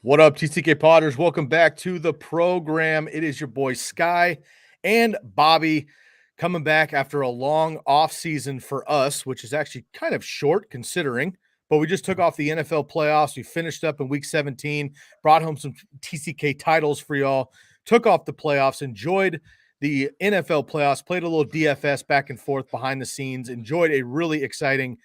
What up, TCK Potters? Welcome back to the program. It is your boy Sky and Bobby coming back after a long off season for us, which is actually kind of short considering, but we just took off the NFL playoffs. We finished up in week 17, brought home some TCK titles for y'all, took off the playoffs, enjoyed the NFL playoffs, played a little DFS back and forth behind the scenes, enjoyed a really exciting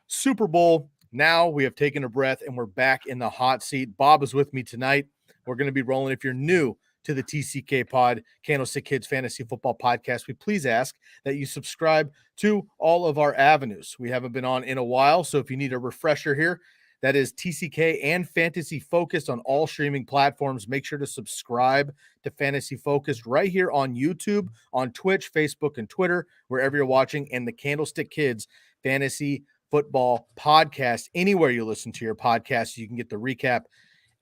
Super Bowl. Now we have taken a breath and we're back in the hot seat. Bob is with me tonight. We're going to be rolling. If you're new to the TCK Pod, Candlestick Kids Fantasy Football Podcast, we please ask that you subscribe to all of our avenues. We haven't been on in a while, so if you need a refresher here, that is TCK and Fantasy Focused on all streaming platforms. Make sure to subscribe to Fantasy Focused right here on YouTube, on Twitch, Facebook, and Twitter, wherever you're watching, and the Candlestick Kids Fantasy Football Podcast. Anywhere you listen to your podcast, you can get the recap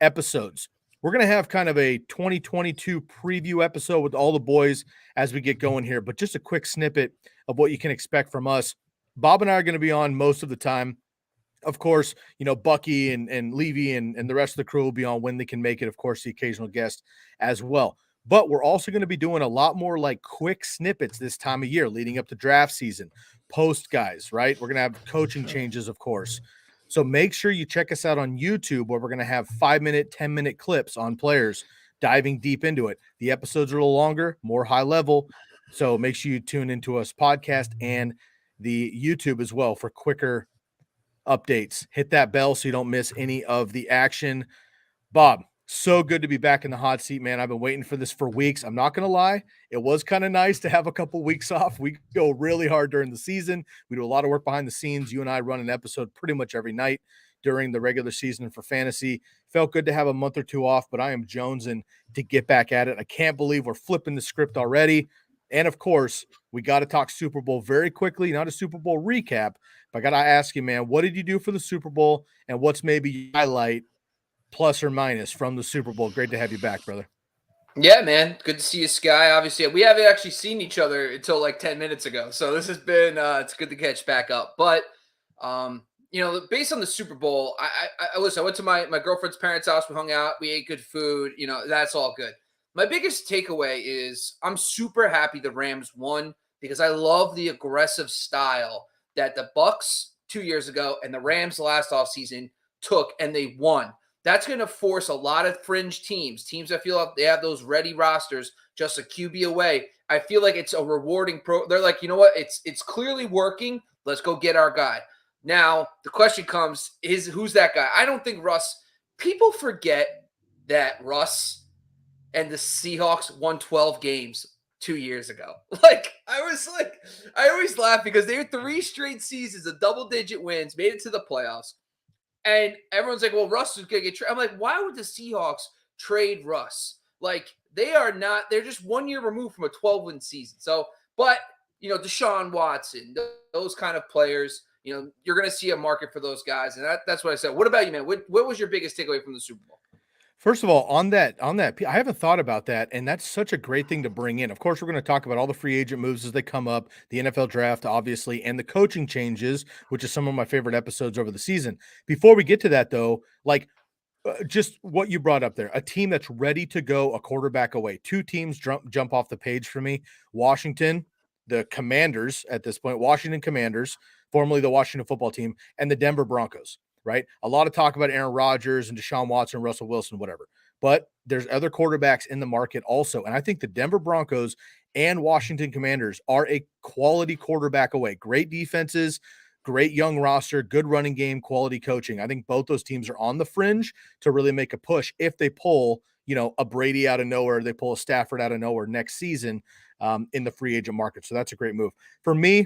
episodes. We're going to have kind of a 2022 preview episode with all the boys as we get going here, but just a quick snippet of what you can expect from us. Bob and I are going to be on most of the time. Of course, Bucky and Levy and the rest of the crew will be on when they can make it. Of course, the occasional guest as well. But we're also going to be doing a lot more like quick snippets this time of year leading up to draft season. Post guys, right? We're going to have coaching changes, of course. So make sure you check us out on YouTube where we're going to have 5-minute, 10-minute clips on players diving deep into it. The episodes are a little longer, more high level. So make sure you tune into us podcast and the YouTube as well for quicker updates. Hit that bell so you don't miss any of the action. Bob, so good to be back in the hot seat, man. I've been waiting for this for weeks. I'm not going to lie. It was kind of nice to have a couple weeks off. We go really hard during the season. We do a lot of work behind the scenes. You and I run an episode pretty much every night during the regular season for fantasy. Felt good to have a month or two off, but I am jonesing to get back at it. I can't believe we're flipping the script already. And of course, we got to talk Super Bowl very quickly, not a Super Bowl recap, but I got to ask you, man, what did you do for the Super Bowl and what's maybe your highlight plus or minus from the Super Bowl? Great to have you back, brother. Yeah, man. Good to see you, Sky. Obviously, we haven't actually seen each other until like 10 minutes ago. So this has been, it's good to catch back up. But, based on the Super Bowl, I listen, I went to my girlfriend's parents' house. We hung out. We ate good food. That's all good. My biggest takeaway is I'm super happy the Rams won because I love the aggressive style that the Bucks 2 years ago and the Rams last offseason took, and they won. That's going to force a lot of fringe teams that feel like they have those ready rosters just a QB away. I feel like it's a rewarding They're like, you know what? It's clearly working. Let's go get our guy. Now, the question comes is who's that guy? I don't think Russ. People forget that Russ and the Seahawks won 12 games 2 years ago. I always laugh because they were 3 straight seasons of double-digit wins, made it to the playoffs. And everyone's like, well, Russ is going to get traded. I'm like, why would the Seahawks trade Russ? They're just 1 year removed from a 12-win season. So, but, Deshaun Watson, those kind of players, you're going to see a market for those guys. And that's what I said. What about you, man? What was your biggest takeaway from the Super Bowl? First of all, on that, I haven't thought about that, and that's such a great thing to bring in. Of course, we're going to talk about all the free agent moves as they come up, the NFL draft, obviously, and the coaching changes, which is some of my favorite episodes over the season. Before we get to that, though, just what you brought up there, a team that's ready to go a quarterback away. 2 teams jump off the page for me. Washington, the Commanders at this point, Washington Commanders, formerly the Washington football team, and the Denver Broncos. Right? A lot of talk about Aaron Rodgers and Deshaun Watson, Russell Wilson, whatever. But there's other quarterbacks in the market also. And I think the Denver Broncos and Washington Commanders are a quality quarterback away. Great defenses, great young roster, good running game, quality coaching. I think both those teams are on the fringe to really make a push if they pull, a Brady out of nowhere, they pull a Stafford out of nowhere next season in the free agent market. So that's a great move. For me,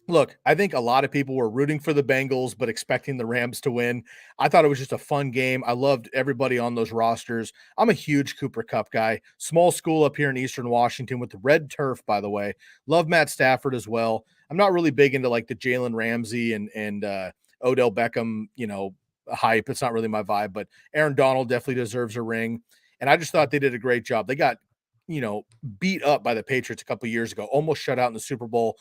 look, I think a lot of people were rooting for the Bengals, but expecting the Rams to win. I thought it was just a fun game. I loved everybody on those rosters. I'm a huge Cooper Kupp guy. Small school up here in Eastern Washington with the red turf, by the way. Love Matt Stafford as well. I'm not really big into like the Jalen Ramsey and Odell Beckham, hype. It's not really my vibe, but Aaron Donald definitely deserves a ring. And I just thought they did a great job. They got, beat up by the Patriots a couple years ago, almost shut out in the Super Bowl.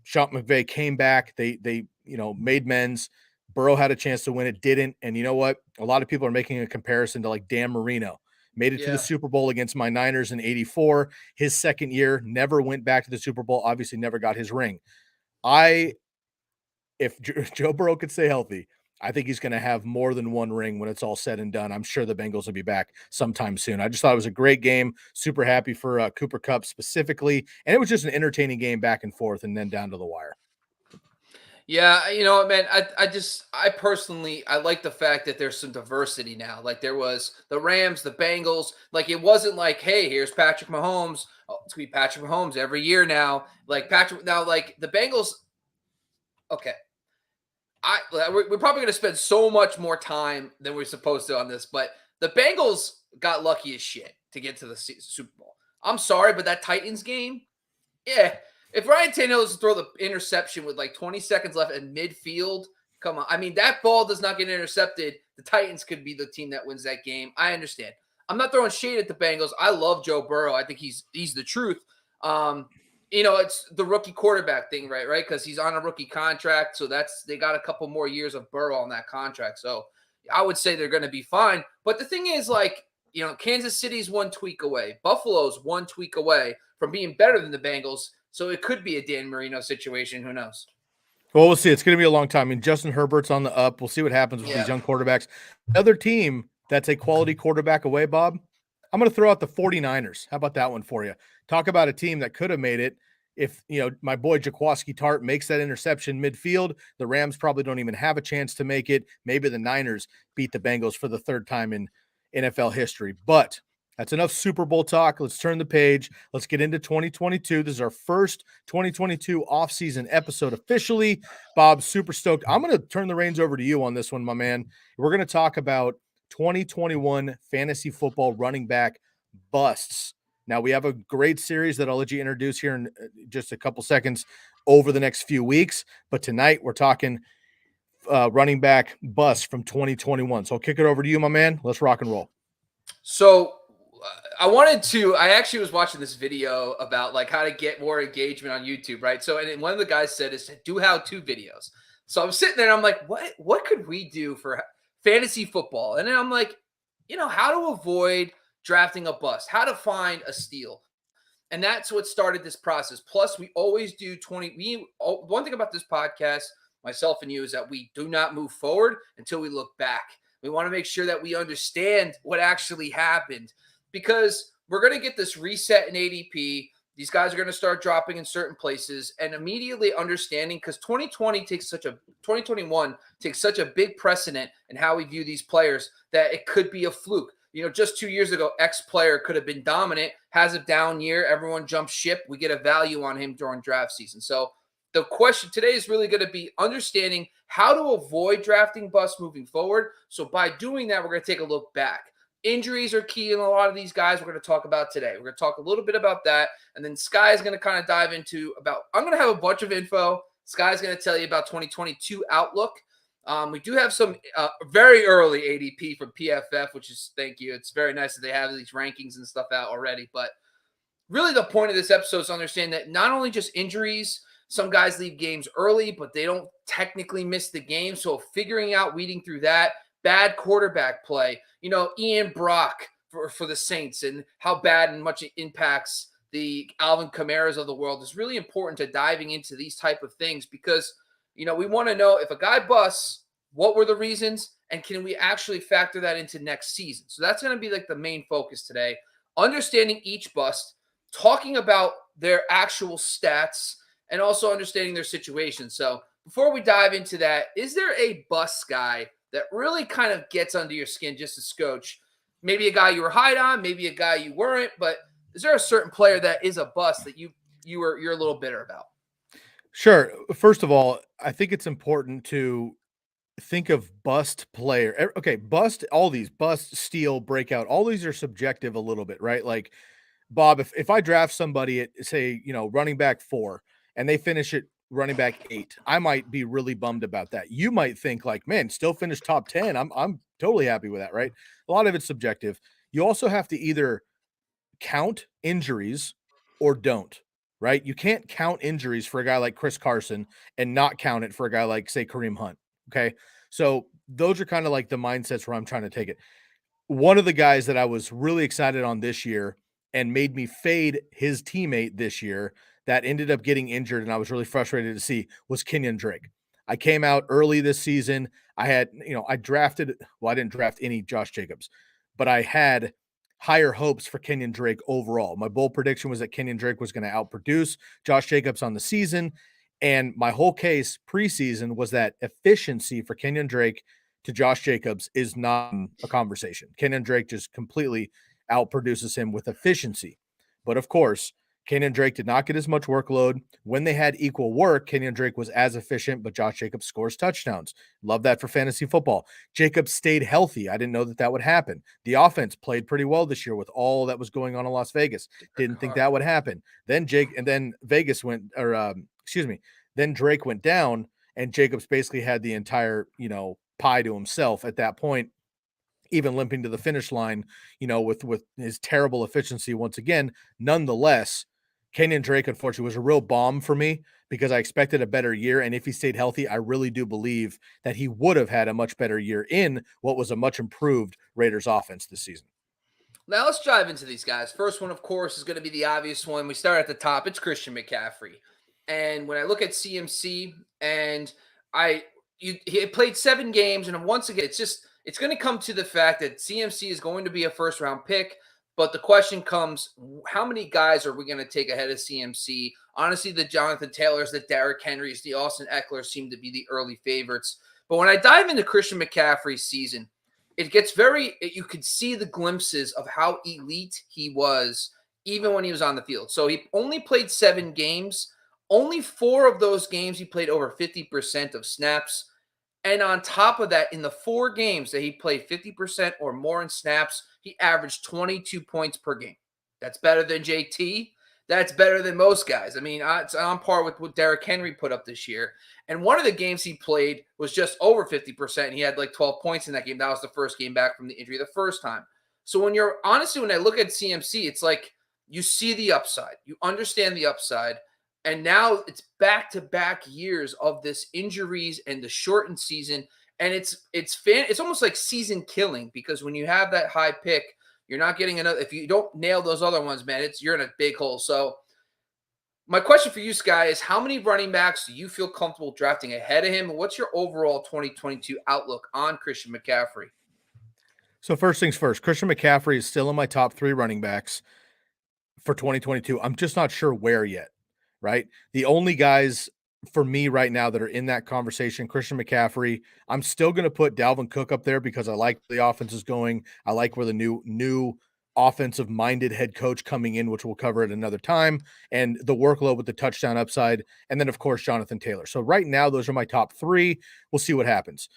Sean McVay came back. They made amends, Burrow had a chance to win it, didn't. And you know what? A lot of people are making a comparison to like Dan Marino. Made it to the Yeah. Super Bowl against my Niners in 84. His second year, never went back to the Super Bowl, obviously never got his ring. If Joe Burrow could stay healthy, I think he's going to have more than one ring when it's all said and done. I'm sure the Bengals will be back sometime soon. I just thought it was a great game. Super happy for Cooper Kupp specifically. And it was just an entertaining game back and forth and then down to the wire. Yeah, man, I personally, I like the fact that there's some diversity now. Like there was the Rams, the Bengals. Like it wasn't like, hey, here's Patrick Mahomes. Oh, it's gonna be Patrick Mahomes every year now. Like Patrick, now like the Bengals. Okay, we're probably gonna spend so much more time than we're supposed to on this, but the Bengals got lucky as shit to get to the Super Bowl. I'm sorry, but that Titans game, yeah. If Ryan Tannehill doesn't throw the interception with like 20 seconds left in midfield, come on. I mean, that ball does not get intercepted. The Titans could be the team that wins that game. I understand. I'm not throwing shade at the Bengals. I love Joe Burrow. I think he's the truth. It's the rookie quarterback thing, right? Right? Because he's on a rookie contract. So they got a couple more years of Burrow on that contract. So I would say they're going to be fine. But the thing is, like, Kansas City's one tweak away. Buffalo's one tweak away from being better than the Bengals. So it could be a Dan Marino situation. Who knows? Well, we'll see. It's going to be a long time. I mean, Justin Herbert's on the up. We'll see what happens with these young quarterbacks. Another team that's a quality quarterback away, Bob, I'm going to throw out the 49ers. How about that one for you? Talk about a team that could have made it if, my boy Jaquaski Tart makes that interception midfield. The Rams probably don't even have a chance to make it. Maybe the Niners beat the Bengals for the third time in NFL history. But that's enough Super Bowl talk. Let's turn the page. Let's get into 2022. This is our first 2022 offseason episode officially. Bob, super stoked. I'm going to turn the reins over to you on this one, my man. We're going to talk about 2021 fantasy football running back busts. Now, we have a great series that I'll let you introduce here in just a couple seconds over the next few weeks. But tonight, we're talking running back busts from 2021. So I'll kick it over to you, my man. Let's rock and roll. So I actually was watching this video about like how to get more engagement on YouTube, right? So, and one of the guys said is to do how-to videos. So I'm sitting there and I'm like, what could we do for fantasy football? And then I'm like, how to avoid drafting a bust, how to find a steal. And that's what started this process. Plus, we always do one thing about this podcast, myself and you, is that we do not move forward until we look back. We want to make sure that we understand what actually happened, because we're going to get this reset in ADP. These guys are going to start dropping in certain places, and immediately understanding, because 2021 takes such a big precedent in how we view these players, that it could be a fluke. Just 2 years ago, X player could have been dominant, has a down year, everyone jumps ship. We get a value on him during draft season. So the question today is really going to be understanding how to avoid drafting busts moving forward. So by doing that, we're going to take a look back. Injuries are key in a lot of these guys we're going to talk about today. We're going to talk a little bit about that. And then Sky is going to kind of dive into I'm going to have a bunch of info. Sky's going to tell you about 2022 outlook. We do have some very early ADP from PFF, which is, thank you. It's very nice that they have these rankings and stuff out already. But really the point of this episode is to understand that not only just injuries, some guys leave games early, but they don't technically miss the game. So figuring out, weeding through that, bad quarterback play, Ian Brock for the Saints, and how bad and much it impacts the Alvin Kamaras of the world is really important to diving into these type of things, because we want to know if a guy busts, what were the reasons, and can we actually factor that into next season? So that's going to be like the main focus today. Understanding each bust, talking about their actual stats, and also understanding their situation. So before we dive into that, is there a bust guy that really kind of gets under your skin just a scotch? Maybe a guy you were high on, maybe a guy you weren't, but is there a certain player that is a bust that you're a little bitter about? Sure. First of all, I think it's important to think of bust player. Okay, bust, all these bust, steal, breakout, all these are subjective a little bit, right? Like, Bob, if I draft somebody at, say, running back 4 and they finish at running back 8, I might be really bummed about that. You might think like, man, still finish top 10. I'm totally happy with that, right? A lot of it's subjective. You also have to either count injuries or don't, right? You can't count injuries for a guy like Chris Carson and not count it for a guy like, say, Kareem Hunt, Okay. So those are kind of like the mindsets where I'm trying to take it. One of the guys that I was really excited on this year and made me fade his teammate this year that ended up getting injured and I was really frustrated to see was Kenyan Drake. I came out early this season. I had, I drafted, well, I didn't draft any Josh Jacobs, but I had higher hopes for Kenyan Drake overall. My bold prediction was that Kenyan Drake was going to outproduce Josh Jacobs on the season. And my whole case preseason was that efficiency for Kenyan Drake to Josh Jacobs is not a conversation. Kenyan Drake just completely outproduces him with efficiency. But of course, Kenyan Drake did not get as much workload. When they had equal work, Kenyan Drake was as efficient, but Josh Jacobs scores touchdowns. Love that for fantasy football. Jacobs stayed healthy. I didn't know that would happen. The offense played pretty well this year with all that was going on in Las Vegas. Didn't think that would happen. Then then Drake went down and Jacobs basically had the entire, pie to himself at that point, even limping to the finish line, with his terrible efficiency once again. Nonetheless, Kenyan Drake, unfortunately, was a real bomb for me because I expected a better year. And if he stayed healthy, I really do believe that he would have had a much better year in what was a much improved Raiders offense this season. Now let's dive into these guys. First one, of course, is going to be the obvious one. We start at the top. It's Christian McCaffrey. And when I look at CMC and he played 7 games, and once again, it's going to come to the fact that CMC is going to be a first-round pick, but the question comes, how many guys are we going to take ahead of CMC? Honestly, the Jonathan Taylors, the Derrick Henrys, the Austin Eckler seem to be the early favorites. But when I dive into Christian McCaffrey's season, it gets you could see the glimpses of how elite he was even when he was on the field. So he only played 7 games. Only 4 of those games he played over 50% of snaps. And on top of that, in the 4 games that he played 50% or more in snaps, he averaged 22 points per game. That's better than JT. That's better than most guys. I mean, it's on par with what Derrick Henry put up this year. And one of the games he played was just over 50%. He had like 12 points in that game. That was the first game back from the injury the first time. So when I look at CMC, it's like you see the upside. You understand the upside. And now it's back-to-back years of this injuries and the shortened season. And it's almost like season killing because when you have that high pick, you're not getting another. If you don't nail those other ones, man, you're in a big hole. So my question for you, Sky, is how many running backs do you feel comfortable drafting ahead of him? And what's your overall 2022 outlook on Christian McCaffrey? So first things first, Christian McCaffrey is still in my top 3 running backs for 2022. I'm just not sure where yet, right? The only guys for me right now that are in that conversation, Christian McCaffrey. I'm still going to put Dalvin Cook up there because I like where the offense is going. I like where the new offensive-minded head coach coming in, which we'll cover at another time, and the workload with the touchdown upside, and then, of course, Jonathan Taylor. So right now, those are my top 3. We'll see what happens.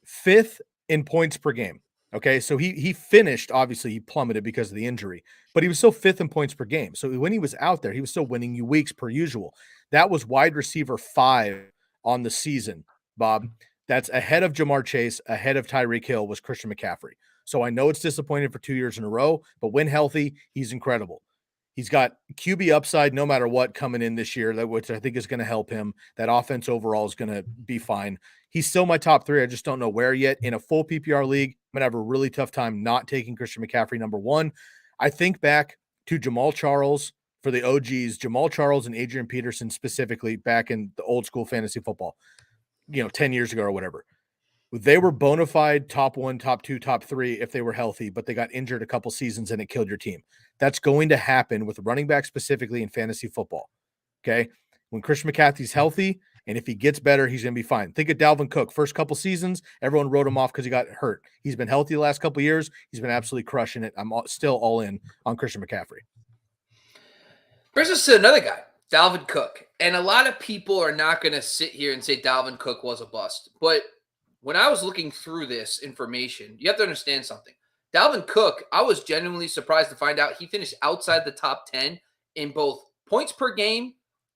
5th in points per game. Okay, so he finished, obviously, he plummeted because of the injury, but he was still 5th in points per game. So when he was out there, he was still winning you weeks per usual. That was wide receiver 5 on the season, Bob. That's ahead of Jamar Chase, ahead of Tyreek Hill was Christian McCaffrey. So I know it's disappointing for 2 years in a row, but when healthy, he's incredible. He's got QB upside no matter what coming in this year, which I think is going to help him. That offense overall is going to be fine. He's still my top 3. I just don't know where yet. In a full PPR league, I'm going to have a really tough time not taking Christian McCaffrey number 1. I think back to Jamal Charles for the OGs, Jamal Charles and Adrian Peterson specifically back in the old school fantasy football, 10 years ago or whatever. They were bona fide top 1, top 2, top 3 if they were healthy, but they got injured a couple seasons and it killed your team. That's going to happen with running back specifically in fantasy football. Okay. When Christian McCaffrey's healthy and if he gets better, he's going to be fine. Think of Dalvin Cook. First couple seasons, everyone wrote him off because he got hurt. He's been healthy the last couple years. He's been absolutely crushing it. I'm still all in on Christian McCaffrey. Brings us to another guy, Dalvin Cook. And a lot of people are not going to sit here and say Dalvin Cook was a bust. But when I was looking through this information, you have to understand something. Dalvin Cook, I was genuinely surprised to find out he finished outside the top 10 in both points per game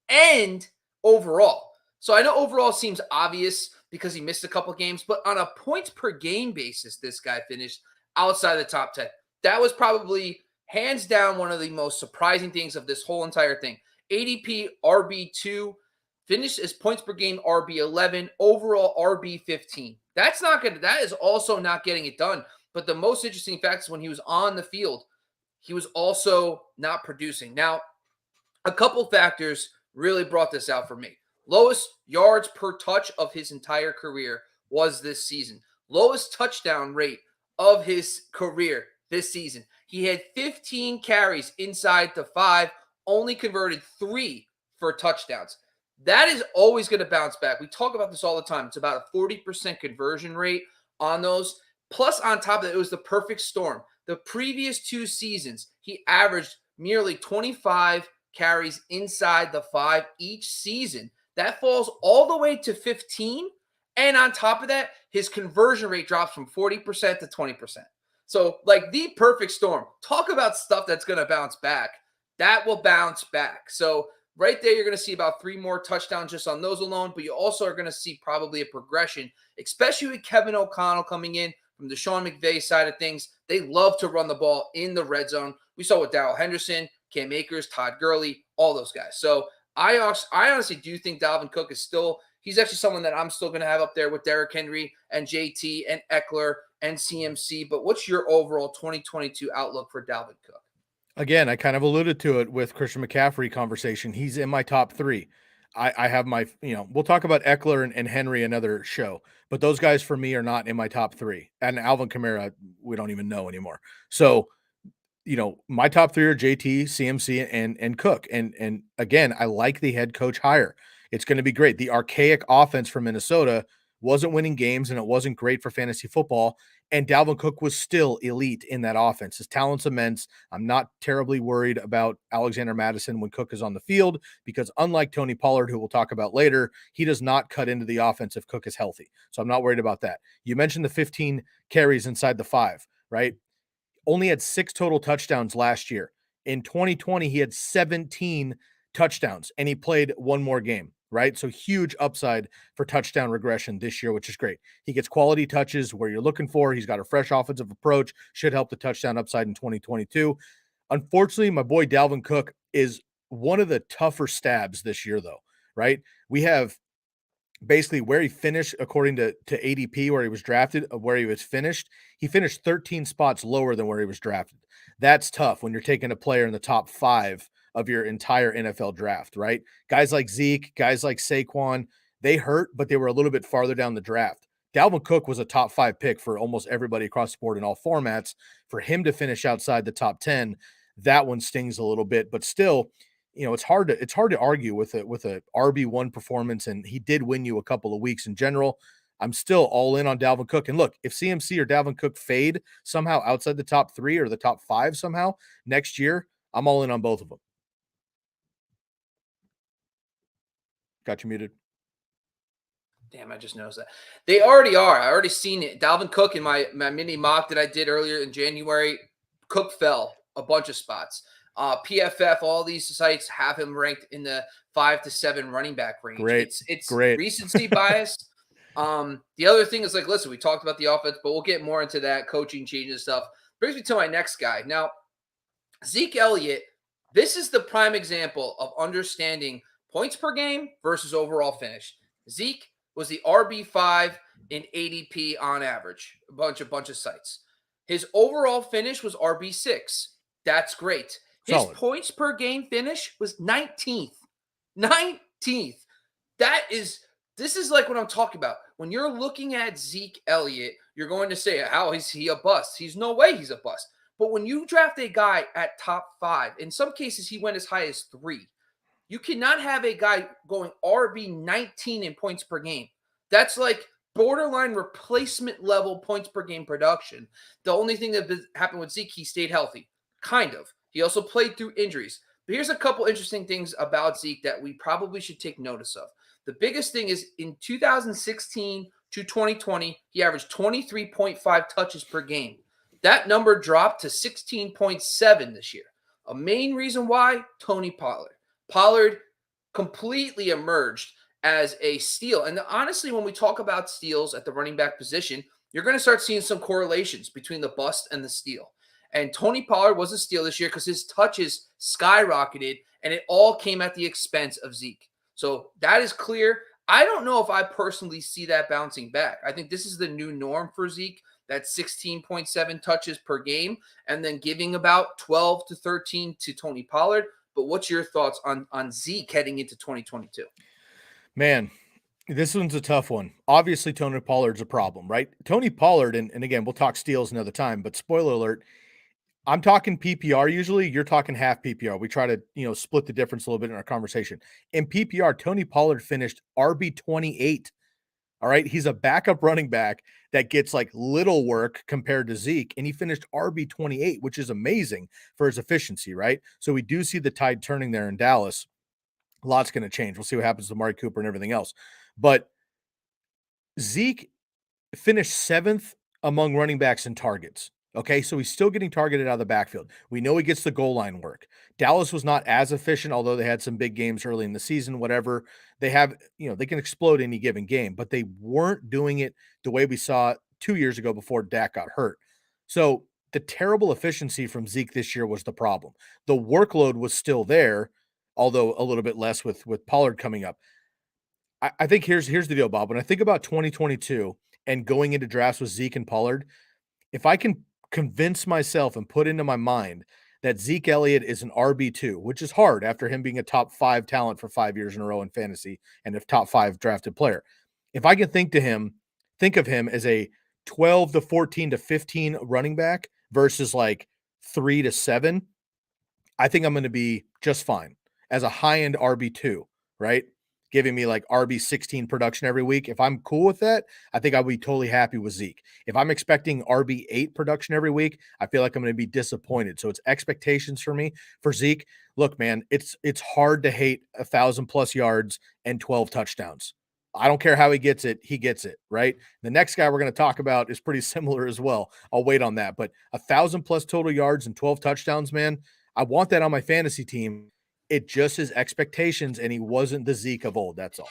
and overall. So I know overall seems obvious because he missed a couple games, but on a points per game basis, this guy finished outside the top 10. That was probably hands down one of the most surprising things of this whole entire thing. ADP RB2, finished as points per game RB11, overall RB15. That is also not getting it done. But the most interesting fact is when he was on the field, he was also not producing. Now, a couple factors really brought this out for me. Lowest yards per touch of his entire career was this season. Lowest touchdown rate of his career this season. He had 15 carries inside the 5, only converted 3 for touchdowns. That is always going to bounce back. We talk about this all the time. It's about a 40% conversion rate on those. Plus, on top of that, it was the perfect storm. The previous 2 seasons, he averaged nearly 25 carries inside the 5 each season. That falls all the way to 15. And on top of that, his conversion rate drops from 40% to 20%. So, like the perfect storm. Talk about stuff that's going to bounce back. That will bounce back. So, right there, you're going to see about 3 more touchdowns just on those alone. But you also are going to see probably a progression, especially with Kevin O'Connell coming in from the Sean McVay side of things. They love to run the ball in the red zone. We saw with Darrell Henderson, Cam Akers, Todd Gurley, all those guys. So I honestly do think Dalvin Cook is he's actually someone that I'm still going to have up there with Derrick Henry and JT and Eckler and CMC. But what's your overall 2022 outlook for Dalvin Cook? Again, I kind of alluded to it with Christian McCaffrey conversation. He's in my top 3. I have my, we'll talk about Eckler and Henry another show, but those guys for me are not in my top 3. And Alvin Kamara, we don't even know anymore. So, my top 3 are JT, CMC, and Cook. And again, I like the head coach hire. It's going to be great. The archaic offense from Minnesota wasn't winning games, and it wasn't great for fantasy football. And Dalvin Cook was still elite in that offense. His talent's immense. I'm not terribly worried about Alexander Mattison when Cook is on the field because unlike Tony Pollard, who we'll talk about later, he does not cut into the offense if Cook is healthy. So I'm not worried about that. You mentioned the 15 carries inside the 5, right? Only had 6 total touchdowns last year. In 2020, he had 17 touchdowns, and he played 1 more game, right? So huge upside for touchdown regression this year, which is great. He gets quality touches where you're looking for. He's got a fresh offensive approach, should help the touchdown upside in 2022. Unfortunately, my boy Dalvin Cook is one of the tougher stabs this year, though, right? We have basically where he finished according to ADP, where he was drafted, where he was finished. He finished 13 spots lower than where he was drafted. That's tough when you're taking a player in the top 5 of your entire NFL draft, right? Guys like Zeke, guys like Saquon, they hurt, but they were a little bit farther down the draft. Dalvin Cook was a top 5 pick for almost everybody across the board in all formats. For him to finish outside the top 10, that one stings a little bit, but still, it's hard to argue with a RB1 performance, and he did win you a couple of weeks in general. I'm still all in on Dalvin Cook. And look, if CMC or Dalvin Cook fade somehow outside the top 3 or the top 5 somehow next year, I'm all in on both of them. Got you muted. Damn, I just noticed that. They already are. I already seen it. Dalvin Cook in my mini mock that I did earlier in January, Cook fell a bunch of spots. PFF, all these sites have him ranked in the 5 to 7 running back range. Great. It's great. recency bias. The other thing is listen, we talked about the offense, but we'll get more into that coaching changes and stuff. Brings me to my next guy. Now, Zeke Elliott, this is the prime example of understanding points per game versus overall finish. Zeke was the RB5 in ADP on average, a bunch of sites. His overall finish was RB6. That's great. His Solid. points per game finish was 19th. 19th. This is like what I'm talking about. When you're looking at Zeke Elliott, you're going to say, how is he a bust? He's no way he's a bust. But when you draft a guy at top 5, in some cases he went as high as 3. You cannot have a guy going RB 19 in points per game. That's like borderline replacement level points per game production. The only thing that happened with Zeke, he stayed healthy. Kind of. He also played through injuries. But here's a couple interesting things about Zeke that we probably should take notice of. The biggest thing is in 2016 to 2020, he averaged 23.5 touches per game. That number dropped to 16.7 this year. A main reason why, Tony Pollard. Pollard completely emerged as a steal. And honestly, when we talk about steals at the running back position, you're going to start seeing some correlations between the bust and the steal. And Tony Pollard was a steal this year because his touches skyrocketed, and it all came at the expense of Zeke. So that is clear. I don't know if I personally see that bouncing back. I think this is the new norm for Zeke. That's 16.7 touches per game, and then giving about 12 to 13 to Tony Pollard. But what's your thoughts on Zeke heading into 2022? Man, this one's a tough one. Obviously, Tony Pollard's a problem, right? Tony Pollard, and again, we'll talk steals another time, but spoiler alert, I'm talking PPR usually. You're talking half PPR. We try to, split the difference a little bit in our conversation. In PPR, Tony Pollard finished RB 28. All right. He's a backup running back that gets like little work compared to Zeke, and he finished RB 28, which is amazing for his efficiency, right? So we do see the tide turning there in Dallas. A lot's going to change. We'll see what happens to Amari Cooper and everything else. But Zeke finished 7th among running backs in targets. Okay, so he's still getting targeted out of the backfield. We know he gets the goal line work. Dallas was not as efficient, although they had some big games early in the season, whatever. They have, they can explode any given game, but they weren't doing it the way we saw 2 years ago before Dak got hurt. So the terrible efficiency from Zeke this year was the problem. The workload was still there, although a little bit less with Pollard coming up. I think here's the deal, Bob. When I think about 2022 and going into drafts with Zeke and Pollard, if I can convince myself and put into my mind that Zeke Elliott is an RB2, which is hard after him being a top 5 talent for 5 years in a row in fantasy and a top 5 drafted player. If I can think of him as a 12 to 14 to 15 running back versus like 3 to 7, I think I'm going to be just fine as a high-end RB2, right? Giving me like RB16 production every week. If I'm cool with that, I think I'll be totally happy with Zeke. If I'm expecting RB8 production every week, I feel like I'm going to be disappointed. So it's expectations for me for Zeke. Look, man, it's hard to hate 1,000+ yards and 12 touchdowns. I don't care how he gets it, right? The next guy we're going to talk about is pretty similar as well. I'll wait on that. But 1,000+ total yards and 12 touchdowns, man, I want that on my fantasy team. It just is expectations, and he wasn't the Zeke of old. That's all.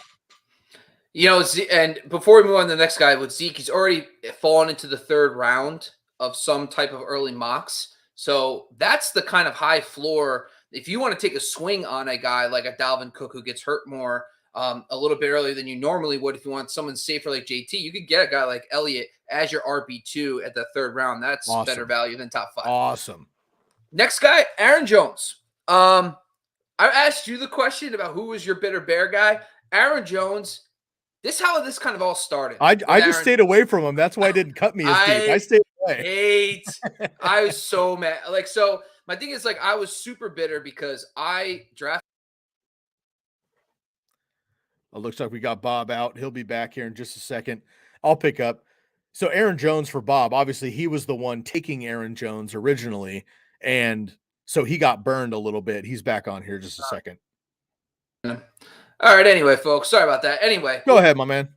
And before we move on to the next guy with Zeke, he's already fallen into the 3rd round of some type of early mocks. So that's the kind of high floor. If you want to take a swing on a guy like a Dalvin Cook who gets hurt more a little bit earlier than you normally would, if you want someone safer like JT, you could get a guy like Elliott as your RB2 at the 3rd round. That's awesome. Better value than top 5. Awesome. Next guy, Aaron Jones. I asked you the question about who was your bitter bear guy. Aaron Jones. This is how this kind of all started. I just stayed away from him. That's why I didn't cut me as deep. I stayed away. I was so mad. So my thing is I was super bitter because I drafted. It looks like we got Bob out. He'll be back here in just a second. I'll pick up. So Aaron Jones for Bob. Obviously, he was the one taking Aaron Jones originally, and so he got burned a little bit. He's back on here just a second. All right. Anyway, folks, sorry about that. Anyway, go ahead, my man.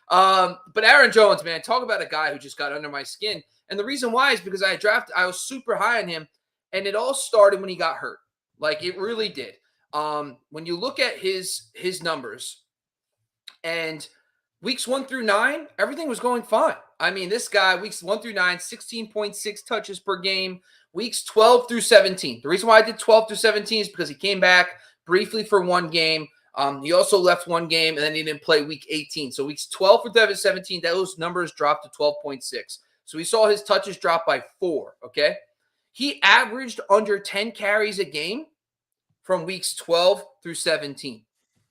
But Aaron Jones, man, talk about a guy who just got under my skin. And the reason why is because I was super high on him, and it all started when he got hurt. It really did. When you look at his numbers, and weeks 1 through 9, everything was going fine. I mean, this guy, weeks 1 through 9, 16.6 touches per game. Weeks 12 through 17. The reason why I did 12 through 17 is because he came back briefly for 1 game. He also left 1 game, and then he didn't play week 18. So weeks 12 through 17, those numbers dropped to 12.6. So we saw his touches drop by 4, okay? He averaged under 10 carries a game from weeks 12 through 17.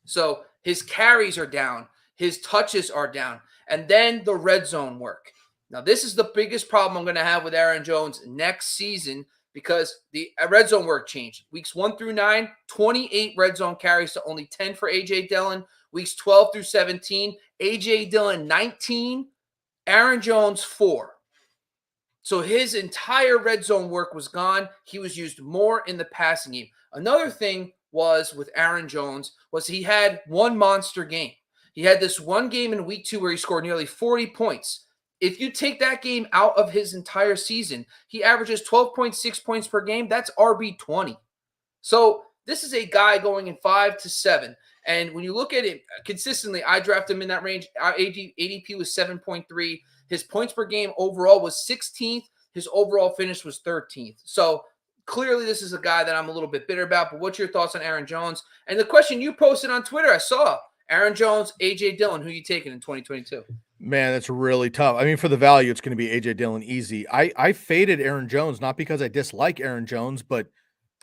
So his carries are down. His touches are down. And then the red zone work. Now, this is the biggest problem I'm going to have with Aaron Jones next season because the red zone work changed. Weeks 1 through 9, 28 red zone carries to only 10 for A.J. Dillon. Weeks 12 through 17, A.J. Dillon 19, Aaron Jones 4. So his entire red zone work was gone. He was used more in the passing game. Another thing was with Aaron Jones was he had 1 monster game. He had this 1 game in week 2 where he scored nearly 40 points. If you take that game out of his entire season, he averages 12.6 points per game. That's RB20. So this is a guy going in 5 to 7. And when you look at it consistently, I draft him in that range. Our ADP was 7.3. His points per game overall was 16th. His overall finish was 13th. So clearly this is a guy that I'm a little bit bitter about, but what's your thoughts on Aaron Jones? And the question you posted on Twitter, I saw Aaron Jones, A.J. Dillon, who you taking in 2022? Man, that's really tough. I mean, for the value, it's going to be A.J. Dillon easy. I faded Aaron Jones, not because I dislike Aaron Jones, but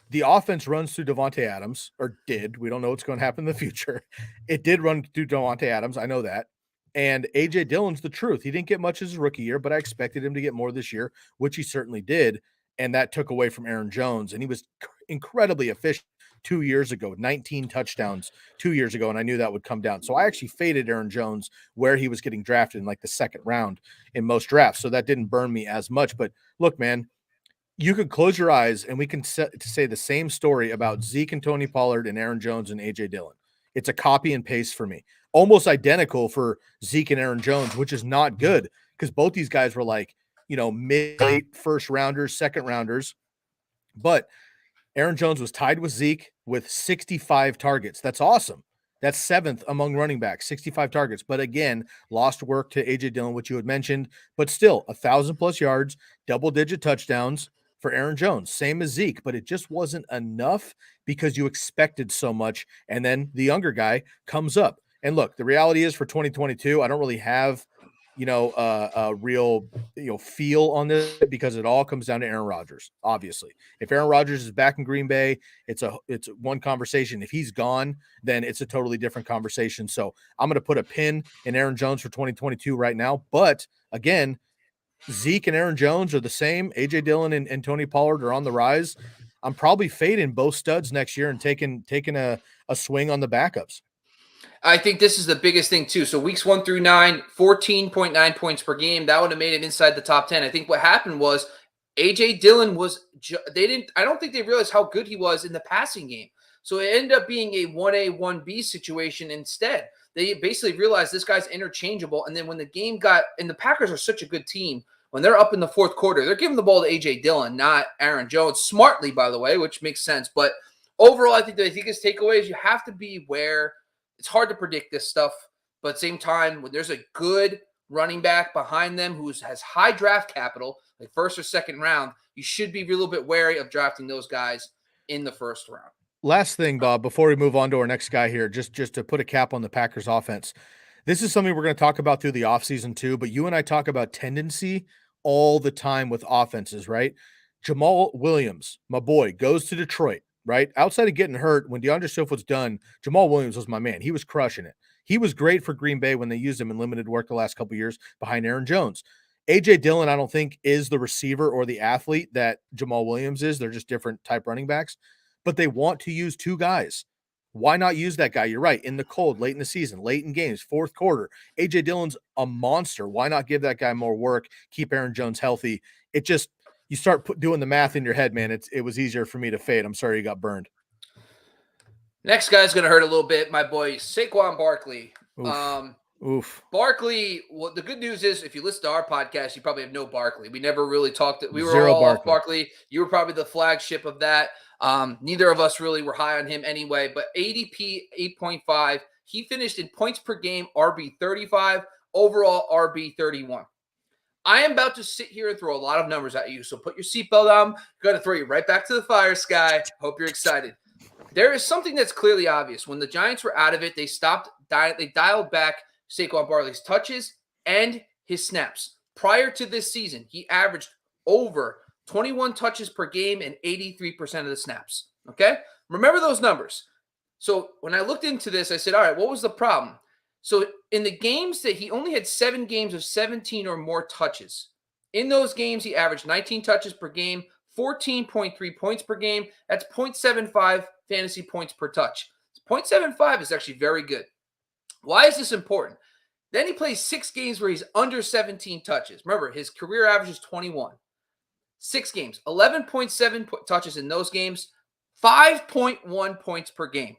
the offense runs through Devontae Adams, or did. We don't know what's going to happen in the future. It did run through Devontae Adams. I know that. And A.J. Dillon's the truth. He didn't get much his rookie year, but I expected him to get more this year, which he certainly did. And that took away from Aaron Jones. And he was incredibly efficient 2 years ago, 19 touchdowns 2 years ago. And I knew that would come down. So I actually faded Aaron Jones where he was getting drafted in like the second round in most drafts. So that didn't burn me as much. But look, man, you could close your eyes and we can say the same story about Zeke and Tony Pollard and Aaron Jones and A.J. Dillon. It's a copy and paste for me. Almost identical for Zeke and Aaron Jones, which is not good because both these guys were like, mid-late first rounders, second rounders. But Aaron Jones was tied with Zeke with 65 targets. That's awesome. That's seventh among running backs, 65 targets. But again, lost work to A.J. Dillon, which you had mentioned, but still 1,000+ yards, double-digit touchdowns for Aaron Jones, same as Zeke, but it just wasn't enough because you expected so much. And then the younger guy comes up. And look, the reality is for 2022, I don't really have, a real, feel on this because it all comes down to Aaron Rodgers. Obviously, if Aaron Rodgers is back in Green Bay, it's one conversation. If he's gone, then it's a totally different conversation. So I'm going to put a pin in Aaron Jones for 2022 right now. But again, Zeke and Aaron Jones are the same. A.J. Dillon and Tony Pollard are on the rise. I'm probably fading both studs next year and taking a swing on the backups. I think this is the biggest thing too. So weeks 1 through 9, 14.9 points per game. That would have made it inside the top 10. I think what happened was A.J. Dillon I don't think they realized how good he was in the passing game. So it ended up being a 1A, 1B situation instead. They basically realized this guy's interchangeable. And then when the game and the Packers are such a good team, when they're up in the fourth quarter, they're giving the ball to A.J. Dillon, not Aaron Jones, smartly, by the way, which makes sense. But overall, I think the biggest takeaway is you have to be aware. It's hard to predict this stuff, but at the same time, when there's a good running back behind them who has high draft capital, like first or second round, you should be a little bit wary of drafting those guys in the first round. Last thing, Bob, before we move on to our next guy here, just to put a cap on the Packers offense. This is something we're going to talk about through the offseason too, but you and I talk about tendency all the time with offenses, right? Jamal Williams, my boy, goes to Detroit, right? Outside of getting hurt, when DeAndre Swift was done, Jamal Williams was my man. He was crushing it. He was great for Green Bay when they used him in limited work the last couple of years behind Aaron Jones. A.J. Dillon, I don't think, is the receiver or the athlete that Jamal Williams is. They're just different type running backs. But they want to use two guys. Why not use that guy? You're right. In the cold, late in the season, late in games, fourth quarter. A.J. Dillon's a monster. Why not give that guy more work, keep Aaron Jones healthy? It just, you start doing the math in your head, man. It was easier for me to fade. I'm sorry you got burned. Next guy's going to hurt a little bit, my boy, Saquon Barkley. Oof. Barkley, well, the good news is if you listen to our podcast, you probably have no Barkley. We never really talked. We were Zero all Barkley. off Barkley. You were probably the flagship of that. Neither of us really were high on him anyway, but ADP 8.5. He finished in points per game, RB 35, overall RB 31. I am about to sit here and throw a lot of numbers at you, so put your seatbelt on. I'm going to throw you right back to the fire, Sky. Hope you're excited. There is something that's clearly obvious. When the Giants were out of it, they dialed back Saquon Barkley's touches and his snaps. Prior to this season, he averaged over 21 touches per game and 83% of the snaps. Okay? Remember those numbers. So when I looked into this, I said, all right, what was the problem? So in the games that he only had 7 games of 17 or more touches. In those games, he averaged 19 touches per game, 14.3 points per game. That's 0.75 fantasy points per touch. 0.75 is actually very good. Why is this important? Then he plays 6 games where he's under 17 touches. Remember, his career average is 21. 6 games, 11.7 touches in those games, 5.1 points per game,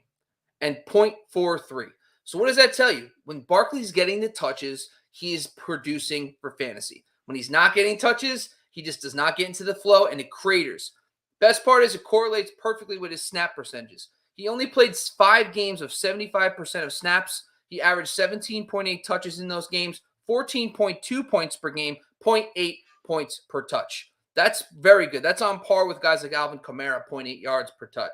and 0.43. So what does that tell you? When Barkley's getting the touches, he is producing for fantasy. When he's not getting touches, he just does not get into the flow, and it craters. Best part is it correlates perfectly with his snap percentages. He only played 5 games of 75% of snaps. He averaged 17.8 touches in those games, 14.2 points per game, 0.8 points per touch. That's very good. That's on par with guys like Alvin Kamara, 0.8 yards per touch,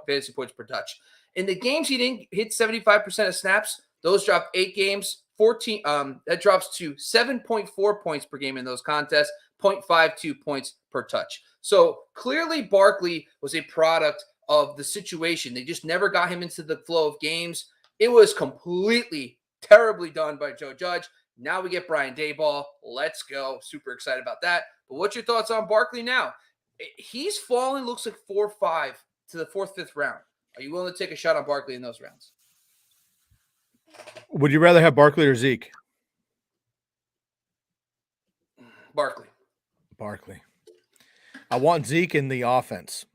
fantasy points per touch. In the games he didn't hit 75% of snaps, those dropped 8 games, 14. That drops to 7.4 points per game in those contests, 0.52 points per touch. So clearly Barkley was a product of the situation. They just never got him into the flow of games. It was completely terribly done by Joe Judge. Now we get Brian Daboll. Let's go. Super excited about that. But what's your thoughts on Barkley now? He's fallen, looks like 4-5 to the 4th, 5th round. Are you willing to take a shot on Barkley in those rounds? Would you rather have Barkley or Zeke? Barkley. I want Zeke in the offense.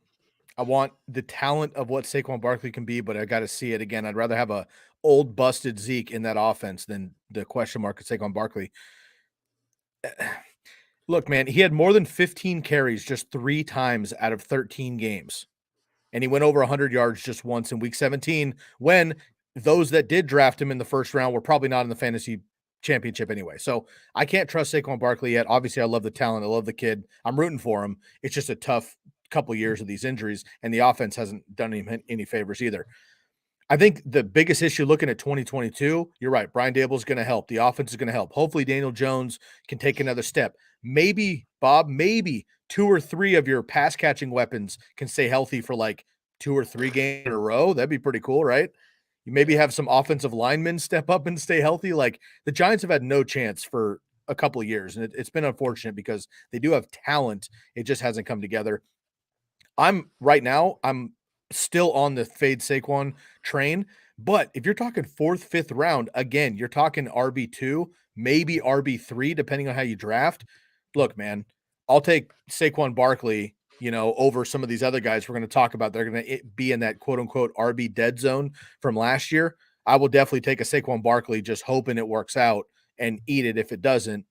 I want the talent of what Saquon Barkley can be, but I got to see it again. I'd rather have a old busted Zeke in that offense than the question mark of Saquon Barkley. Look, man, he had more than 15 carries just 3 times out of 13 games. And he went over 100 yards just once in week 17 when those that did draft him in the first round were probably not in the fantasy championship anyway. So I can't trust Saquon Barkley yet. Obviously, I love the talent. I love the kid. I'm rooting for him. It's just a tough couple years of these injuries, and the offense hasn't done him any favors either. I think the biggest issue looking at 2022, you're right, Brian Daboll is going to help. The offense is going to help. Hopefully Daniel Jones can take another step. Maybe, Bob, 2 or 3 of your pass catching weapons can stay healthy for like 2 or 3 games in a row. That'd be pretty cool, right? You maybe have some offensive linemen step up and stay healthy. Like the Giants have had no chance for a couple of years, and it's been unfortunate because they do have talent. It just hasn't come together. I'm still on the fade Saquon train, but if you're talking 4th, 5th round, again, you're talking RB2, maybe RB3, depending on how you draft. Look, man, I'll take Saquon Barkley, over some of these other guys we're going to talk about. They're going to be in that quote unquote RB dead zone from last year. I will definitely take a Saquon Barkley, just hoping it works out, and eat it if it doesn't.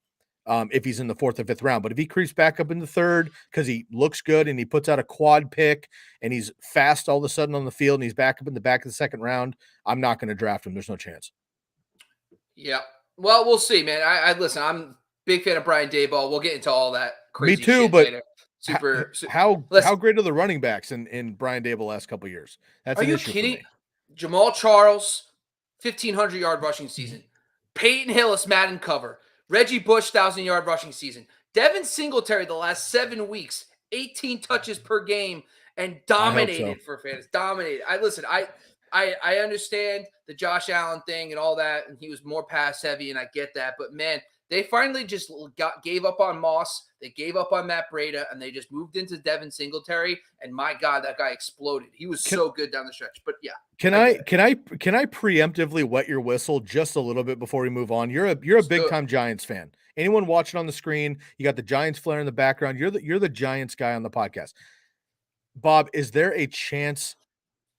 If he's in the 4th or 5th round. But if he creeps back up in the 3rd because he looks good and he puts out a quad pick and he's fast all of a sudden on the field and he's back up in the back of the 2nd round, I'm not going to draft him. There's no chance. Yeah. Well, we'll see, man. I listen, I'm a big fan of Brian Daboll. We'll get into all that crazy Me too, shit but later. How great are the running backs in Brian Daboll last couple of years? That's an issue kidding? for me. Jamal Charles, 1,500-yard rushing season. Peyton Hillis, Madden cover. Reggie Bush, 1,000-yard rushing season. Devin Singletary, the last 7 weeks, 18 touches per game and dominated for fantasy. Dominated. I understand the Josh Allen thing and all that, and he was more pass heavy, and I get that. But man, they finally just gave up on Moss. They gave up on Matt Breida, and they just moved into Devin Singletary. And my God, that guy exploded. He was so good down the stretch. But yeah, can I preemptively wet your whistle just a little bit before we move on? You're a big time Giants fan. Anyone watching on the screen, you got the Giants flare in the background. You're the Giants guy on the podcast. Bob, is there a chance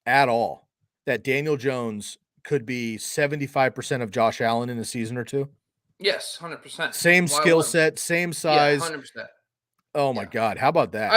at all that Daniel Jones could be 75% of Josh Allen in a season or two? Yes, 100%. Same skill set, same size. 100%. Oh my God. How about that?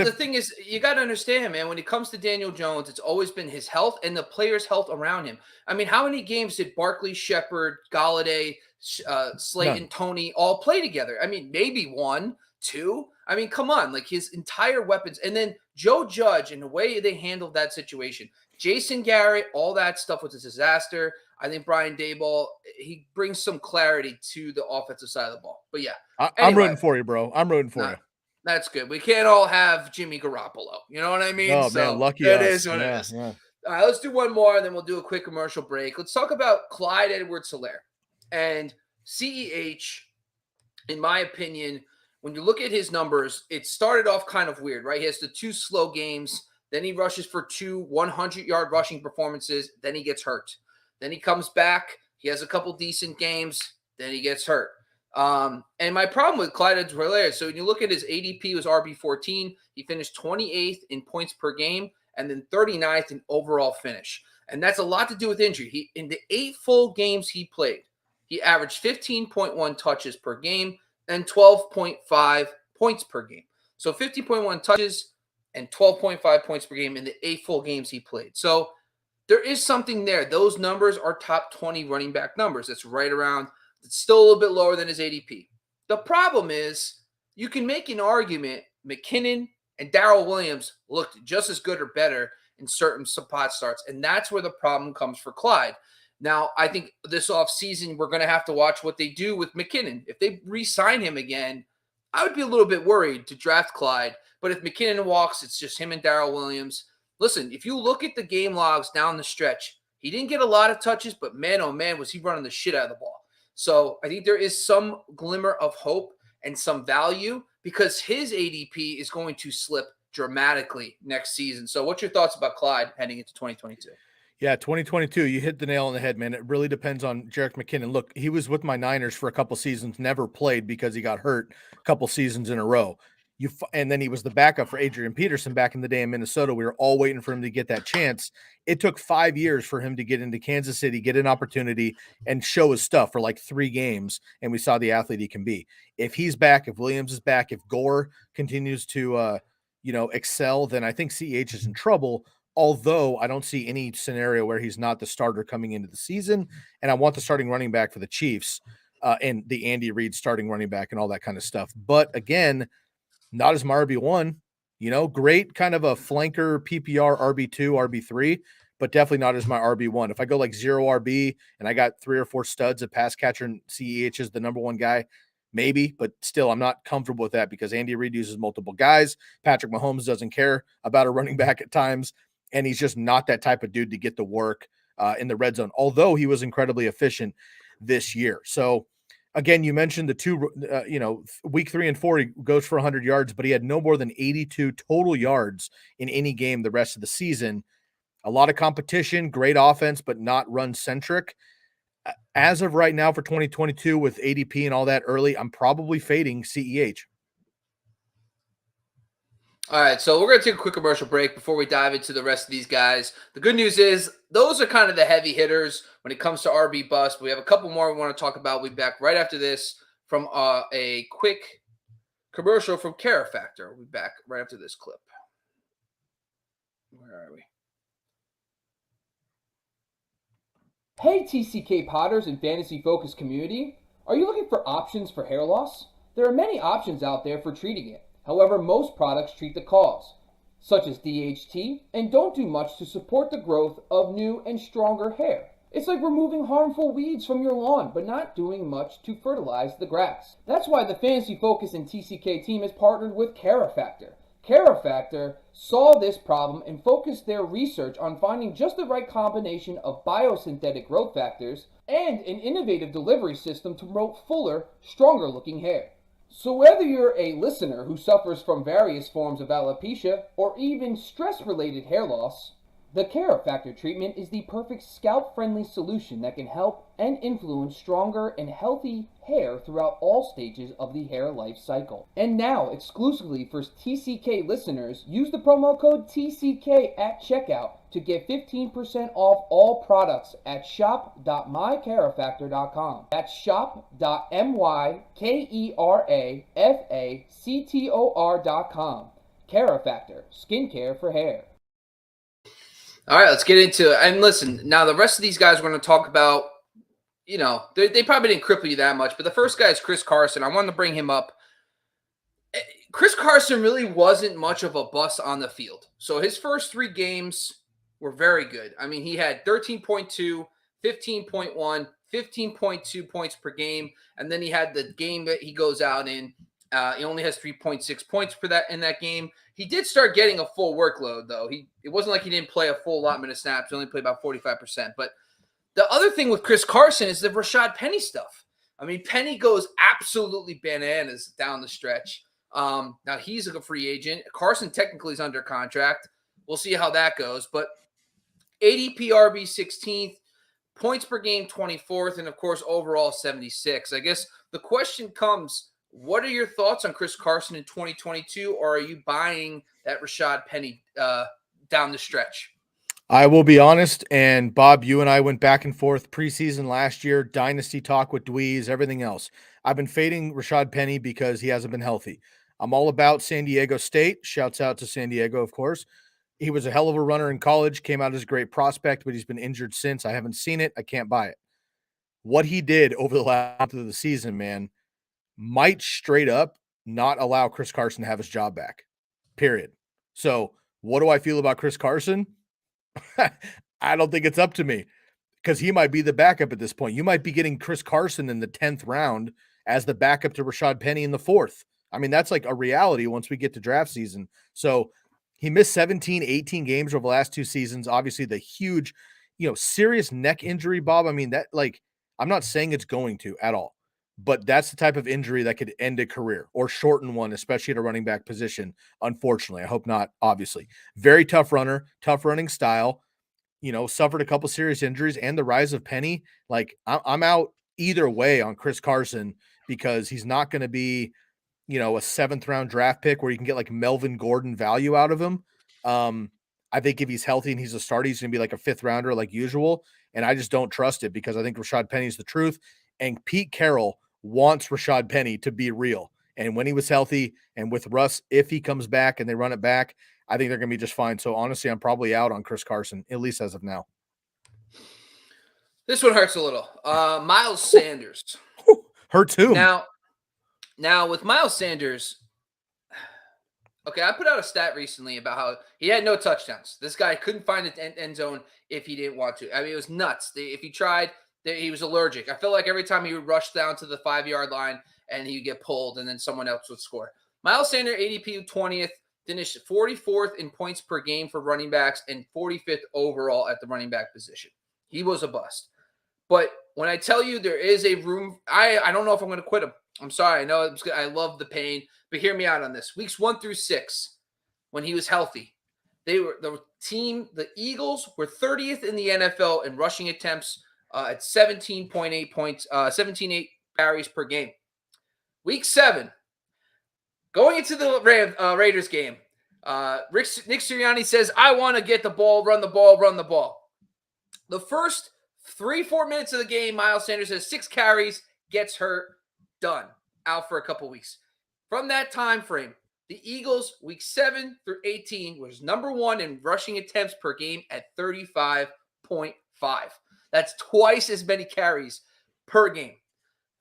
The thing is, you got to understand, man, when it comes to Daniel Jones, it's always been his health and the players' health around him. I mean, how many games did Barkley, Shepard, Galladay, Slayton, Tony all play together? I mean, maybe 1, 2. I mean, come on, like his entire weapons. And then Joe Judge and the way they handled that situation. Jason Garrett, all that stuff was a disaster. I think Brian Daboll, he brings some clarity to the offensive side of the ball. But yeah. I'm rooting for you, bro. I'm rooting for you. That's good. We can't all have Jimmy Garoppolo. You know what I mean? Oh, man, lucky us. It is what it is. Yeah. All right, let's do one more, and then we'll do a quick commercial break. Let's talk about Clyde Edwards-Helaire. And CEH, in my opinion, when you look at his numbers, it started off kind of weird, right? He has the 2 slow games. Then he rushes for 2 100-yard rushing performances. Then he gets hurt. Then he comes back. He has a couple decent games. Then he gets hurt. And my problem with Clyde Edwards-Helaire, so when you look at his ADP, was RB14. He finished 28th in points per game and then 39th in overall finish. And that's a lot to do with injury. In the 8 full games he played, he averaged 15.1 touches per game and 12.5 points per game. So 15.1 touches and 12.5 points per game in the 8 full games he played. So there is something there. Those numbers are top 20 running back numbers. That's right around, it's still a little bit lower than his ADP. The problem is you can make an argument McKinnon and Darrell Williams looked just as good or better in certain spot starts. And that's where the problem comes for Clyde. Now, I think this offseason, we're going to have to watch what they do with McKinnon. If they re-sign him again, I would be a little bit worried to draft Clyde. But if McKinnon walks, it's just him and Darrell Williams. Listen, if you look at the game logs down the stretch, he didn't get a lot of touches, but man, oh man, was he running the shit out of the ball. So I think there is some glimmer of hope and some value because his ADP is going to slip dramatically next season. So what's your thoughts about Clyde heading into 2022? Yeah, 2022, you hit the nail on the head, man. It really depends on Jerick McKinnon. Look, he was with my Niners for a couple seasons, never played because he got hurt a couple seasons in a row. And then he was the backup for Adrian Peterson back in the day in Minnesota. We were all waiting for him to get that chance. It took 5 years for him to get into Kansas City, get an opportunity, and show his stuff for like 3 games, and we saw the athlete he can be. If he's back, if Williams is back, if Gore continues to excel, then I think CEH is in trouble. Although I don't see any scenario where he's not the starter coming into the season, and I want the starting running back for the Chiefs and the Andy Reid starting running back and all that kind of stuff. But again, not as my RB1, great kind of a flanker PPR RB2, RB3, but definitely not as my RB1. If I go like 0 RB and I got 3 or 4 studs at pass catcher and CEH is the number 1 guy, maybe, but still I'm not comfortable with that because Andy Reid uses multiple guys. Patrick Mahomes doesn't care about a running back at times. And he's just not that type of dude to get the work in the red zone, although he was incredibly efficient this year. So, again, you mentioned the 2, week 3 and 4, he goes for 100 yards, but he had no more than 82 total yards in any game the rest of the season. A lot of competition, great offense, but not run-centric. As of right now for 2022 with ADP and all that early, I'm probably fading CEH. All right, so we're going to take a quick commercial break before we dive into the rest of these guys. The good news is those are kind of the heavy hitters when it comes to RB bust. We have a couple more we want to talk about. We'll be back right after this from a quick commercial from Care Factor. We'll be back right after this clip. Where are we? Hey TCK Potters and Fantasy Focus community, are you looking for options for hair loss? There are many options out there for treating it. However, most products treat the cause, such as DHT, and don't do much to support the growth of new and stronger hair. It's like removing harmful weeds from your lawn, but not doing much to fertilize the grass. That's why the Fantasy Focus and TCK team has partnered with Care Factor. Care Factor saw this problem and focused their research on finding just the right combination of biosynthetic growth factors and an innovative delivery system to promote fuller, stronger looking hair. So whether you're a listener who suffers from various forms of alopecia or even stress-related hair loss, the Care Factor treatment is the perfect scalp-friendly solution that can help and influence stronger and healthy hair throughout all stages of the hair life cycle. And now, exclusively for TCK listeners, use the promo code TCK at checkout to get 15% off all products at shop.mycarefactor.com. That's shop.mykerafactor.com. Care Factor, skincare for hair. All right, let's get into it. And listen, now the rest of these guys we're going to talk about, they probably didn't cripple you that much. But the first guy is Chris Carson. I wanted to bring him up. Chris Carson really wasn't much of a bust on the field. So his first 3 games were very good. I mean, he had 13.2, 15.1, 15.2 points per game. And then he had the game that he goes out in. He only has 3.6 points for that in that game. He did start getting a full workload, though. It wasn't like he didn't play a full allotment of snaps. He only played about 45%. But the other thing with Chris Carson is the Rashad Penny stuff. I mean, Penny goes absolutely bananas down the stretch. Now he's a free agent. Carson technically is under contract. We'll see how that goes. But ADP RB 16th, points per game 24th, and of course overall 76. I guess the question comes, what are your thoughts on Chris Carson in 2022, or are you buying that Rashad Penny down the stretch? I will be honest, and Bob, you and I went back and forth preseason last year, dynasty talk with Dweez, everything else. I've been fading Rashad Penny because he hasn't been healthy. I'm all about San Diego State. Shouts out to San Diego, of course. He was a hell of a runner in college, came out as a great prospect, but he's been injured since. I haven't seen it. I can't buy it. What he did over the last month of the season, man, might straight up not allow Chris Carson to have his job back, period. So what do I feel about Chris Carson? I don't think it's up to me because he might be the backup at this point. You might be getting Chris Carson in the 10th round as the backup to Rashad Penny in the 4th. I mean, that's like a reality once we get to draft season. So he missed 17, 18 games over the last 2 seasons. Obviously, the huge, serious neck injury, Bob. I mean, that I'm not saying it's going to at all, but that's the type of injury that could end a career or shorten one, especially at a running back position. Unfortunately, I hope not, obviously. Very tough runner, tough running style, suffered a couple serious injuries and the rise of Penny. Like I'm out either way on Chris Carson because he's not going to be, a 7th round draft pick where you can get like Melvin Gordon value out of him. I think if he's healthy and he's a starter, he's going to be like a 5th rounder like usual. And I just don't trust it because I think Rashad Penny's the truth. And Pete Carroll wants Rashad Penny to be real. And when he was healthy and with Russ, if he comes back and they run it back, I think they're going to be just fine. So honestly, I'm probably out on Chris Carson, at least as of now. This one hurts a little. Miles Sanders. Hurts who? Now with Miles Sanders, okay, I put out a stat recently about how he had no touchdowns. This guy couldn't find an end zone if he didn't want to. I mean, it was nuts. If he tried, he was allergic. I feel like every time he would rush down to the 5-yard line and he would get pulled and then someone else would score. Miles Sanders, ADP 20th, finished 44th in points per game for running backs and 45th overall at the running back position. He was a bust. But when I tell you there is a room, I don't know if I'm going to quit him. I'm sorry. I know I love the pain, but hear me out on this. Weeks 1 through 6, when he was healthy, the Eagles were 30th in the NFL in rushing attempts at 17.8 points, 17.8 carries per game. Week 7, going into the Raiders game, Nick Sirianni says, I want to get the ball, run the ball, run the ball. The first 3-4 minutes of the game, Miles Sanders has 6 carries, gets hurt, done, out for a couple weeks. From that time frame, the Eagles, week 7 through 18, was number 1 in rushing attempts per game at 35.5. That's twice as many carries per game.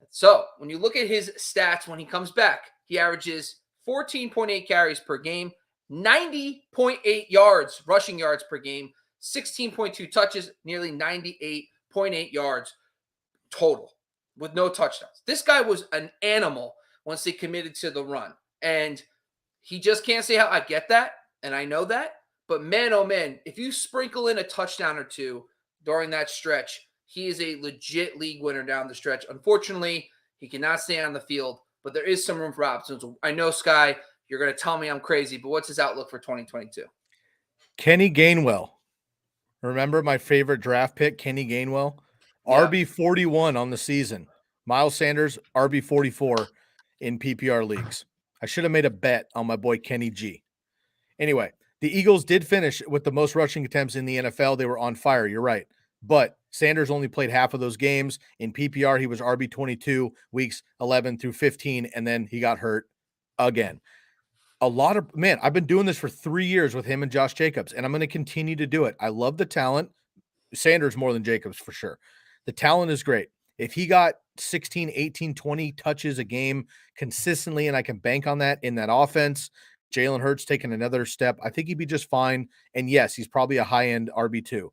So when you look at his stats when he comes back, he averages 14.8 carries per game, 90.8 yards, rushing yards per game, 16.2 touches, nearly 98.8 yards total with no touchdowns. This guy was an animal once they committed to the run. And he just can't say how I get that. And I know that. But man, oh man, if you sprinkle in a touchdown or two during that stretch, he is a legit league winner down the stretch. Unfortunately, he cannot stay on the field, but there is some room for options. I know, Sky, you're going to tell me I'm crazy, but what's his outlook for 2022? Kenny Gainwell. Remember my favorite draft pick, Kenny Gainwell? Yeah. RB 41 on the season. Miles Sanders, RB 44 in PPR leagues. I should have made a bet on my boy Kenny G. Anyway, the Eagles did finish with the most rushing attempts in the NFL. They were on fire. You're right. But Sanders only played half of those games. In PPR, he was RB 22 weeks 11 through 15, and then he got hurt again. I've been doing this for 3 years with him and Josh Jacobs, and I'm going to continue to do it. I love the talent. Sanders more than Jacobs for sure. The talent is great. If he got 16, 18, 20 touches a game consistently, and I can bank on that in that offense, Jalen Hurts taking another step, I think he'd be just fine. And yes, he's probably a high-end RB2.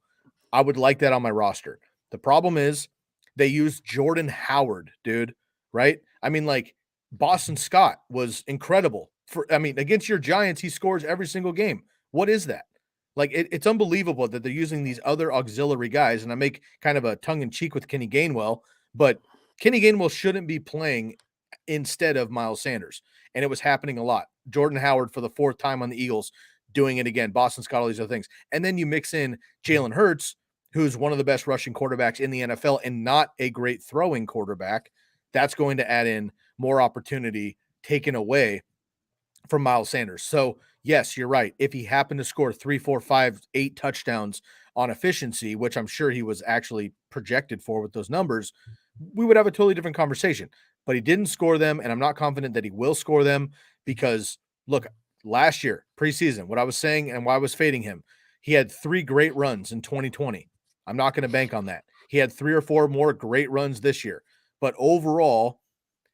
I would like that on my roster. The problem is they used Jordan Howard, dude, right? I mean, like Boston Scott was incredible. Against your Giants, he scores every single game. What is that? Like, it's unbelievable that they're using these other auxiliary guys, and I make kind of a tongue-in-cheek with Kenny Gainwell, but Kenny Gainwell shouldn't be playing instead of Miles Sanders, and it was happening a lot. Jordan Howard for the 4th time on the Eagles doing it again. Boston Scott, all these other things. And then you mix in Jalen Hurts, who's one of the best rushing quarterbacks in the NFL and not a great throwing quarterback. That's going to add in more opportunity taken away from Miles Sanders. So yes, you're right. If he happened to score 3, 4, 5, 8 touchdowns on efficiency, which I'm sure he was actually projected for with those numbers, we would have a totally different conversation. But he didn't score them, and I'm not confident that he will score them because, look, last year, preseason, what I was saying and why I was fading him, he had 3 great runs in 2020. I'm not going to bank on that. He had 3 or 4 more great runs this year. But overall,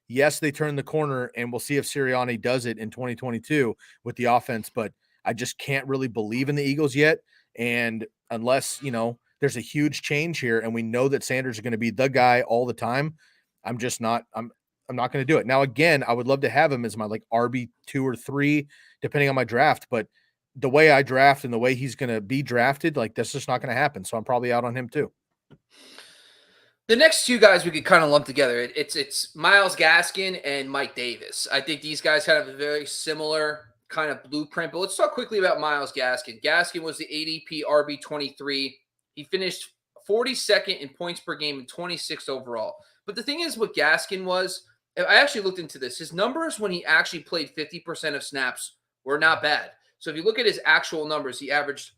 Yes, they turned the corner, and we'll see if Sirianni does it in 2022 with the offense, but I just can't really believe in the Eagles yet. And unless, there's a huge change here and we know that Sanders is going to be the guy all the time, I'm not going to do it. Now, again, I would love to have him as my like RB2 or 3, depending on my draft, but the way I draft and the way he's going to be drafted, like that's just not going to happen. So I'm probably out on him too. The next two guys we could kind of lump together, it's Myles Gaskin and Mike Davis. I think these guys kind of have a very similar kind of blueprint, but let's talk quickly about Myles Gaskin. Gaskin was the ADP RB23. He finished 42nd in points per game and 26th overall. But the thing is, what Gaskin was, I actually looked into this. His numbers when he actually played 50% of snaps were not bad. So if you look at his actual numbers, he averaged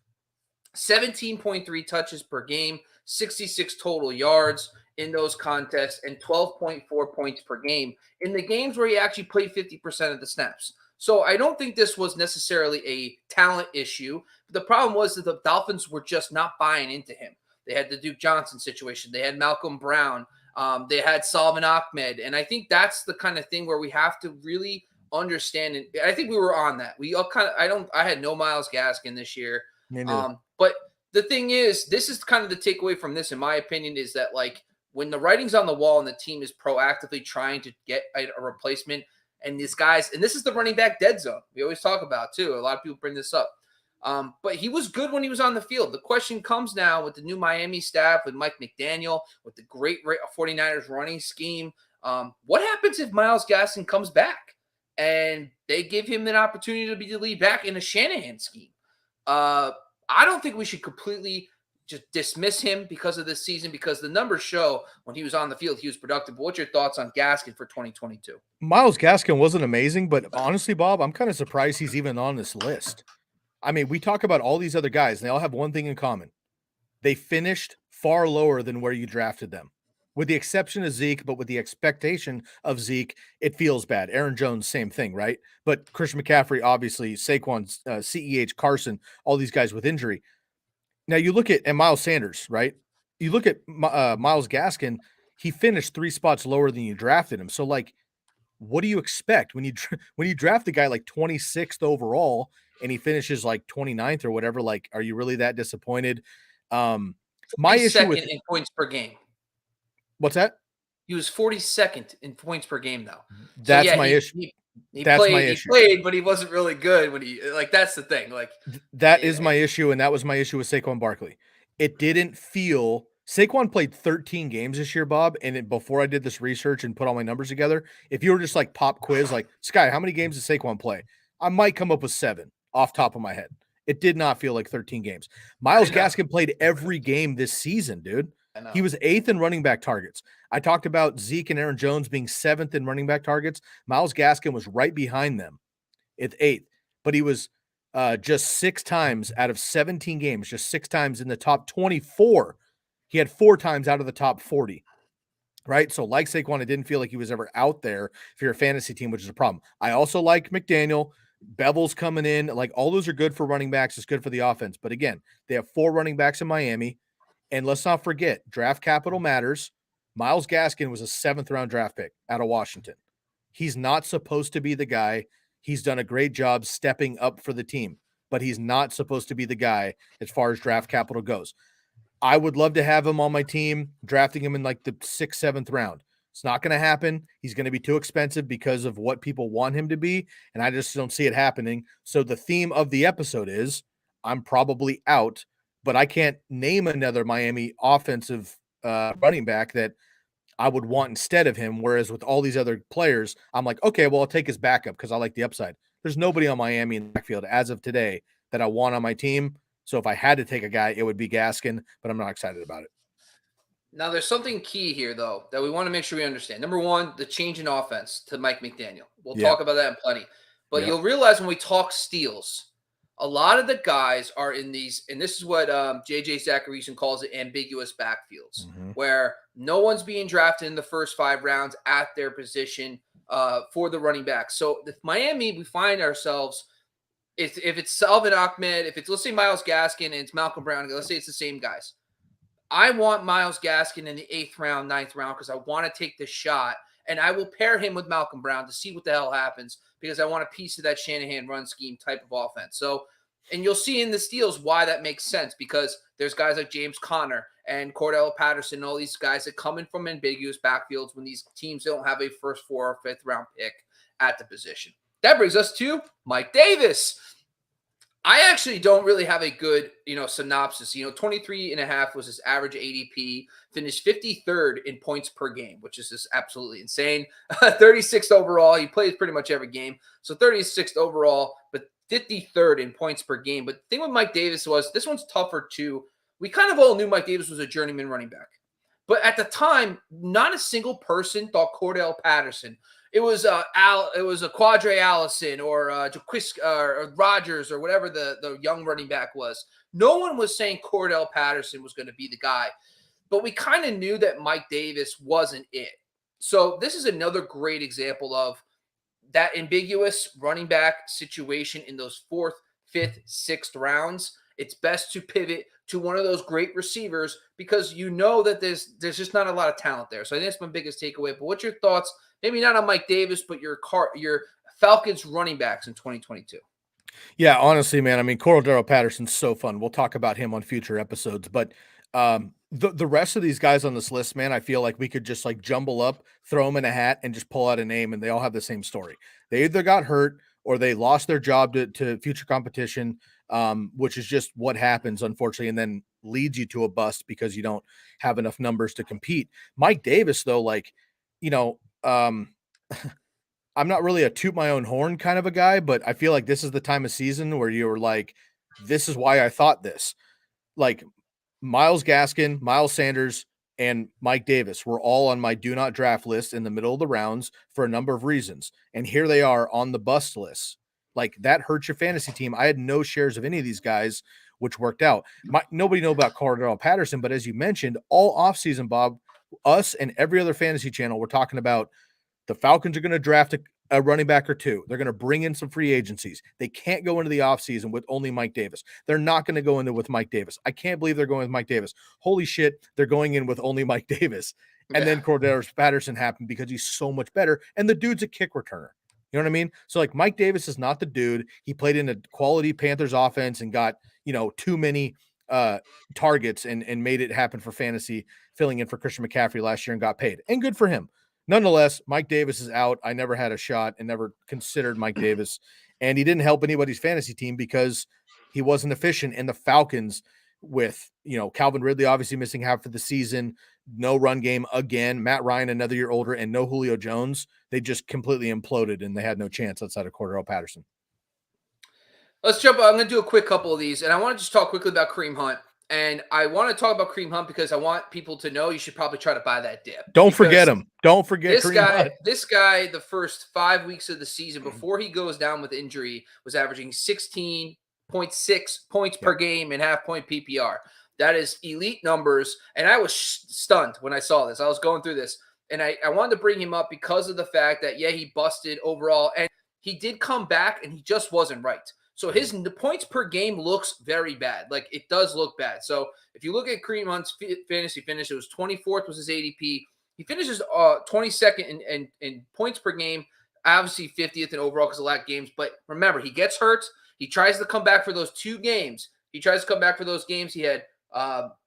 17.3 touches per game, 66 total yards in those contests, and 12.4 points per game in the games where he actually played 50% of the snaps. So I don't think this was necessarily a talent issue. The problem was that the Dolphins were just not buying into him. They had the Duke Johnson situation. They had Malcolm Brown. They had Salvin Ahmed. And I think that's the kind of thing where we have to really understand. And I think we were on that. We all I had no Myles Gaskin this year. But the thing is, this is kind of the takeaway from this, in my opinion, is that like when the writing's on the wall and the team is proactively trying to get a replacement, and these guys, and this is the running back dead zone we always talk about too. A lot of people bring this up. But he was good when he was on the field. The question comes now with the new Miami staff, with Mike McDaniel, with the great 49ers running scheme. What happens if Myles Gaskin comes back and they give him an opportunity to be the lead back in a Shanahan scheme? I don't think we should completely just dismiss him because of this season, because the numbers show when he was on the field, he was productive. But what's your thoughts on Gaskin for 2022? Myles Gaskin wasn't amazing, but honestly, Bob, I'm kind of surprised he's even on this list. I mean, we talk about all these other guys, and they all have one thing in common. They finished far lower than where you drafted them, with the exception of Zeke, but with the expectation of Zeke, it feels bad. Aaron Jones, same thing, right? But Christian McCaffrey, obviously, Saquon, CEH, Carson, all these guys with injury. Now you look at, and Miles Sanders, right? You look at Myles Gaskin, he finished 3 spots lower than you drafted him. So like, what do you expect when you draft a guy like 26th overall and he finishes like 29th or whatever? Like, are you really that disappointed? My issue with in points per game. What's that? He was 42nd in points per game, though. That's my issue. He played, but he wasn't really good when that's the thing. Like that is my issue, and that was my issue with Saquon Barkley. It didn't feel Saquon played 13 games this year, Bob, and before I did this research and put all my numbers together, if you were just like pop quiz, like Sky, how many games did Saquon play? I might come up with 7 off top of my head. It did not feel like 13 games. Myles Gaskin played every game this season, dude. He was 8th in running back targets. I talked about Zeke and Aaron Jones being 7th in running back targets. Myles Gaskin was right behind them at 8th, but he was just 6 times out of 17 games, just 6 times in the top 24. He had 4 times out of the top 40, right? So like Saquon, it didn't feel like he was ever out there for your fantasy team, which is a problem. I also like McDaniel. Bevel's coming in. Like all those are good for running backs. It's good for the offense. But again, they have 4 running backs in Miami. And let's not forget, draft capital matters. Myles Gaskin was a 7th round draft pick out of Washington. He's not supposed to be the guy. He's done a great job stepping up for the team, but he's not supposed to be the guy as far as draft capital goes. I would love to have him on my team, drafting him in like the 6th, 7th round. It's not going to happen. He's going to be too expensive because of what people want him to be, and I just don't see it happening. So the theme of the episode is I'm probably out, but I can't name another Miami offensive running back that I would want instead of him. Whereas with all these other players, I'm like, okay, well, I'll take his backup because I like the upside. There's nobody on Miami in the backfield as of today that I want on my team. So if I had to take a guy, it would be Gaskin, but I'm not excited about it. Now, there's something key here, though, that we want to make sure we understand. Number one, the change in offense to Mike McDaniel. We'll talk about that in plenty. But you'll realize when we talk steals, a lot of the guys are in these, and this is what J.J. Zacharyson calls it, ambiguous backfields, where no one's being drafted in the first 5 rounds at their position for the running back. So if Miami, we find ourselves, if it's Salvin Ahmed, if it's, let's say, Myles Gaskin and it's Malcolm Brown, let's say it's the same guys. I want Myles Gaskin in the 8th round, 9th round because I want to take the shot and I will pair him with Malcolm Brown to see what the hell happens because I want a piece of that Shanahan run scheme type of offense. So, and you'll see in the steals why that makes sense because there's guys like James Conner and Cordell Patterson and all these guys that come in from ambiguous backfields when these teams don't have a first 4th or 5th round pick at the position. That brings us to Mike Davis. I actually don't really have a good, synopsis. 23.5 was his average ADP, finished 53rd in points per game, which is just absolutely insane. 36th overall. He plays pretty much every game. So 36th overall, but 53rd in points per game. But the thing with Mike Davis was this one's tougher too. We kind of all knew Mike Davis was a journeyman running back. But at the time, not a single person thought Cordell Patterson. It was a Quadre Allison or or Rodgers or whatever the young running back was. No one was saying Cordell Patterson was going to be the guy. But we kind of knew that Mike Davis wasn't it. So this is another great example of that ambiguous running back situation in those 4th, 5th, 6th rounds. It's best to pivot to one of those great receivers because you know that there's just not a lot of talent there. So I think that's my biggest takeaway. But what's your thoughts? Maybe not on Mike Davis, but your Falcons running backs in 2022. Yeah, honestly, man. I mean, Cordell Patterson's so fun. We'll talk about him on future episodes. But the rest of these guys on this list, man, I feel like we could just like jumble up, throw them in a hat, and just pull out a name, and they all have the same story. They either got hurt or they lost their job to future competition, which is just what happens, unfortunately, and then leads you to a bust because you don't have enough numbers to compete. Mike Davis, though, I'm not really a toot my own horn kind of a guy, but I feel like this is the time of season where you're like, this is why I thought this. Like Myles Gaskin, Miles Sanders, and Mike Davis were all on my do not draft list in the middle of the rounds for a number of reasons. And here they are on the bust list. Like that hurts your fantasy team. I had no shares of any of these guys, which worked out. Nobody knew about Cordell Patterson, but as you mentioned, all offseason, Bob, us and every other fantasy channel, we're talking about the Falcons are going to draft a running back or two. They're going to bring in some free agencies. They can't go into the offseason with only Mike Davis. They're not going to go into with Mike Davis. I can't believe they're going with Mike Davis. Holy shit, they're going in with only Mike Davis. And then Cordell Patterson happened because he's so much better. And the dude's a kick returner. You know what I mean? So like Mike Davis is not the dude. He played in a quality Panthers offense and got, too many targets and made it happen for fantasy, filling in for Christian McCaffrey last year and got paid. And good for him. Nonetheless, Mike Davis is out. I never had a shot and never considered Mike Davis. And he didn't help anybody's fantasy team because he wasn't efficient. And the Falcons with, Calvin Ridley obviously missing half of the season, no run game again, Matt Ryan another year older, and no Julio Jones, they just completely imploded and they had no chance outside of Cordell Patterson. Let's jump. I'm going to do a quick couple of these. And I want to just talk quickly about Kareem Hunt. And I want to talk about Kareem Hunt because I want people to know you should probably try to buy that dip. Don't forget him. Don't forget this Kareem guy. Hunt. This guy, the first 5 weeks of the season before he goes down with injury, was averaging 16.6 points per game and half-point PPR. That is elite numbers. And I was stunned when I saw this. I was going through this. And I wanted to bring him up because of the fact that, he busted overall. And he did come back, and he just wasn't right. So the points per game looks very bad. Like, it does look bad. So if you look at Kareem Hunt's fantasy finish, it was 24th was his ADP. He finishes 22nd in points per game, obviously 50th in overall because of lack of games. But remember, he gets hurt. He tries to come back for those 2 games. He had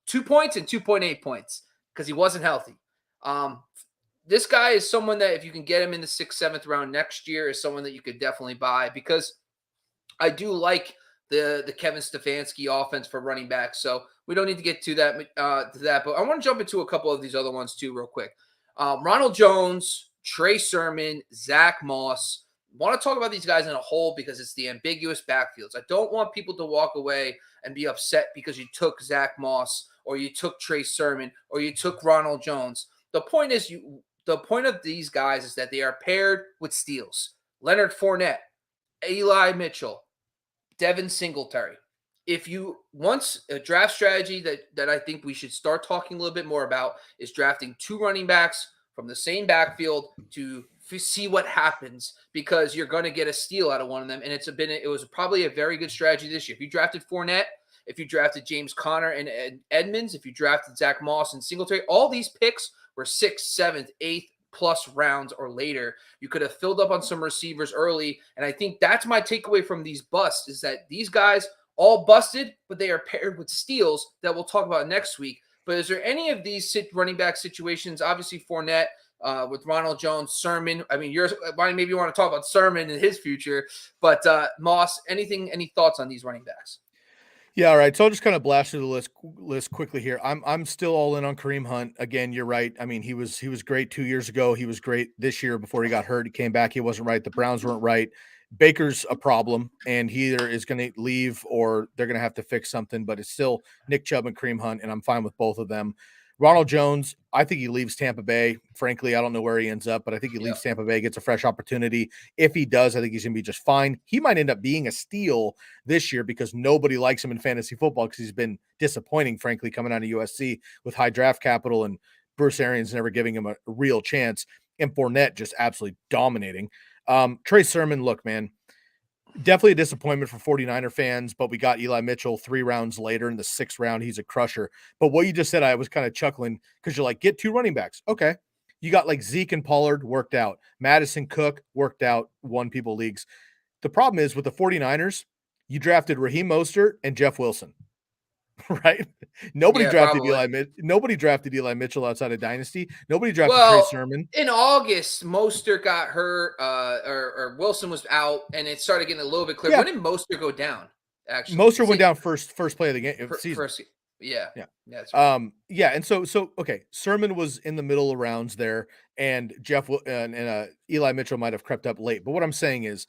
2 points and 2.8 points because he wasn't healthy. This guy is someone that if you can get him in the 6th, 7th round next year is someone that you could definitely buy because I do like the Kevin Stefanski offense for running backs. So we don't need to get to that. But I want to jump into a couple of these other ones too real quick. Ronald Jones, Trey Sermon, Zack Moss. I want to talk about these guys in a whole because it's the ambiguous backfields. I don't want people to walk away and be upset because you took Zack Moss or you took Trey Sermon or you took Ronald Jones. The point of these guys is that they are paired with steals. Leonard Fournette, Eli Mitchell, Devin Singletary. If you want a draft strategy that I think we should start talking a little bit more about is drafting 2 running backs from the same backfield to see what happens because you're going to get a steal out of one of them. And it was probably a very good strategy this year. If you drafted Fournette, if you drafted James Conner and Edmonds, if you drafted Zack Moss and Singletary, all these picks were 6th, 7th, 8th plus rounds or later. You could have filled up on some receivers early. And I think that's my takeaway from these busts is that these guys all busted, but they are paired with steals that we'll talk about next week. But is there any of these running back situations? Obviously, Fournette with Ronald Jones, Sermon. I mean, maybe you want to talk about Sermon and his future, but Moss, any thoughts on these running backs? Yeah, all right. So I'll just kind of blast through the list quickly here. I'm still all in on Kareem Hunt. Again, you're right. I mean, he was great 2 years ago. He was great this year before he got hurt. He came back. He wasn't right. The Browns weren't right. Baker's a problem, and he either is going to leave or they're going to have to fix something. But it's still Nick Chubb and Kareem Hunt, and I'm fine with both of them. Ronald Jones, I think he leaves Tampa Bay. Frankly, I don't know where he ends up, but I think he leaves Tampa Bay, gets a fresh opportunity. If he does, I think he's going to be just fine. He might end up being a steal this year because nobody likes him in fantasy football because he's been disappointing, frankly, coming out of USC with high draft capital and Bruce Arians never giving him a real chance. And Fournette just absolutely dominating. Trey Sermon, look, man, definitely a disappointment for 49er fans, but we got Eli Mitchell 3 rounds later in the 6th round. He's a crusher. But what you just said, I was kind of chuckling because you're like, get 2 running backs. Okay. You got like Zeke and Pollard worked out. Madison Cook worked out, won people leagues. The problem is with the 49ers, you drafted Raheem Mostert and Jeff Wilson, right? Nobody drafted Eli Mitchell outside of Dynasty. Nobody drafted Trey Sermon. In August, Mostert got hurt, or Wilson was out, and it started getting a little bit clear. Yeah. When did Mostert go down? Actually, Mostert went down first play of the game. Yeah. That's right. And so okay, Sermon was in the middle of rounds there, and Eli Mitchell might have crept up late. But what I'm saying is,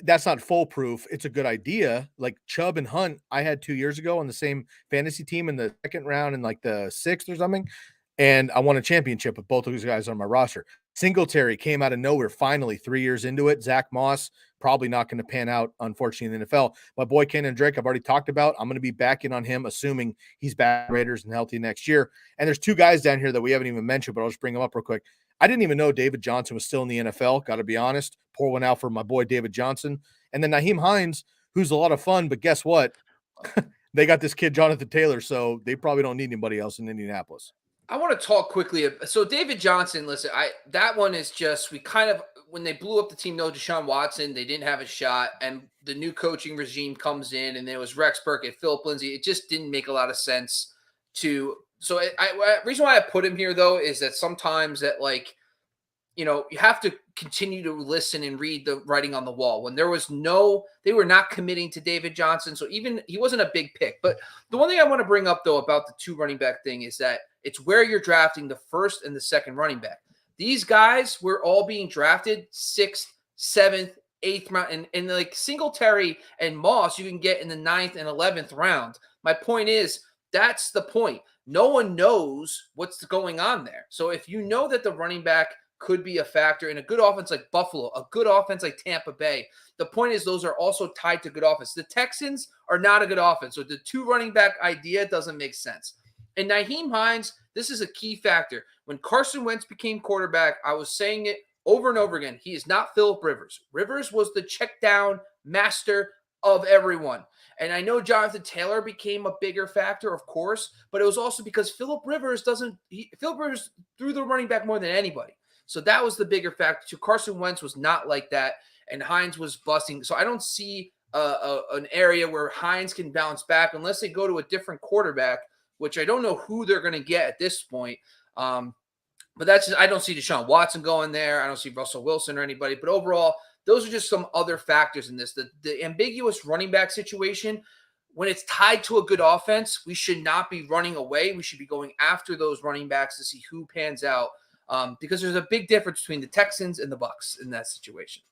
that's not foolproof. It's a good idea. Like Chubb and Hunt, I had 2 years ago on the same fantasy team in the 2nd round and like the 6th or something. And I won a championship with both of these guys on my roster. Singletary came out of nowhere, finally 3 years into it. Zack Moss, probably not going to pan out, unfortunately, in the NFL. My boy Kenyan Drake, I've already talked about. I'm going to be backing on him, assuming he's back Raiders and healthy next year. And there's 2 guys down here that we haven't even mentioned, but I'll just bring them up real quick. I didn't even know David Johnson was still in the NFL. Got to be honest. Pour one out for my boy David Johnson. And then Nyheim Hines, who's a lot of fun, but guess what? They got this kid, Jonathan Taylor, so they probably don't need anybody else in Indianapolis. I want to talk quickly. So David Johnson, listen, that one is just, when they blew up the team, no Deshaun Watson, they didn't have a shot, and the new coaching regime comes in, and there was Rex Burkhead, Philip Lindsay. It just didn't make a lot of sense to. So reason why I put him here, though, is that sometimes that, like, you have to continue to listen and read the writing on the wall. When they were not committing to David Johnson. So even he wasn't a big pick. But the one thing I want to bring up, though, about the 2 running back thing is that it's where you're drafting the 1st and the 2nd running back. These guys were all being drafted 6th, 7th, 8th round. And like Singletary and Moss, you can get in the 9th and 11th round. My point is, that's the point. No one knows what's going on there. So if you know that the running back could be a factor in a good offense like Buffalo, a good offense like Tampa Bay, the point is those are also tied to good offense. The Texans are not a good offense. So the 2 running back idea doesn't make sense. And Nyheim Hines, this is a key factor. When Carson Wentz became quarterback, I was saying it over and over again. He is not Phillip Rivers. Rivers was the check down master of everyone. And I know Jonathan Taylor became a bigger factor, of course, but it was also because Phillip Rivers threw the running back more than anybody. So that was the bigger factor too. Carson Wentz was not like that, and Hines was busting. So I don't see an area where Hines can bounce back unless they go to a different quarterback, which I don't know who they're going to get at this point. But that's just, I don't see Deshaun Watson going there. I don't see Russell Wilson or anybody. But overall, those are just some other factors in this. The ambiguous running back situation, when it's tied to a good offense, we should not be running away. We should be going after those running backs to see who pans out. Because there's a big difference between the Texans and the Bucs in that situation.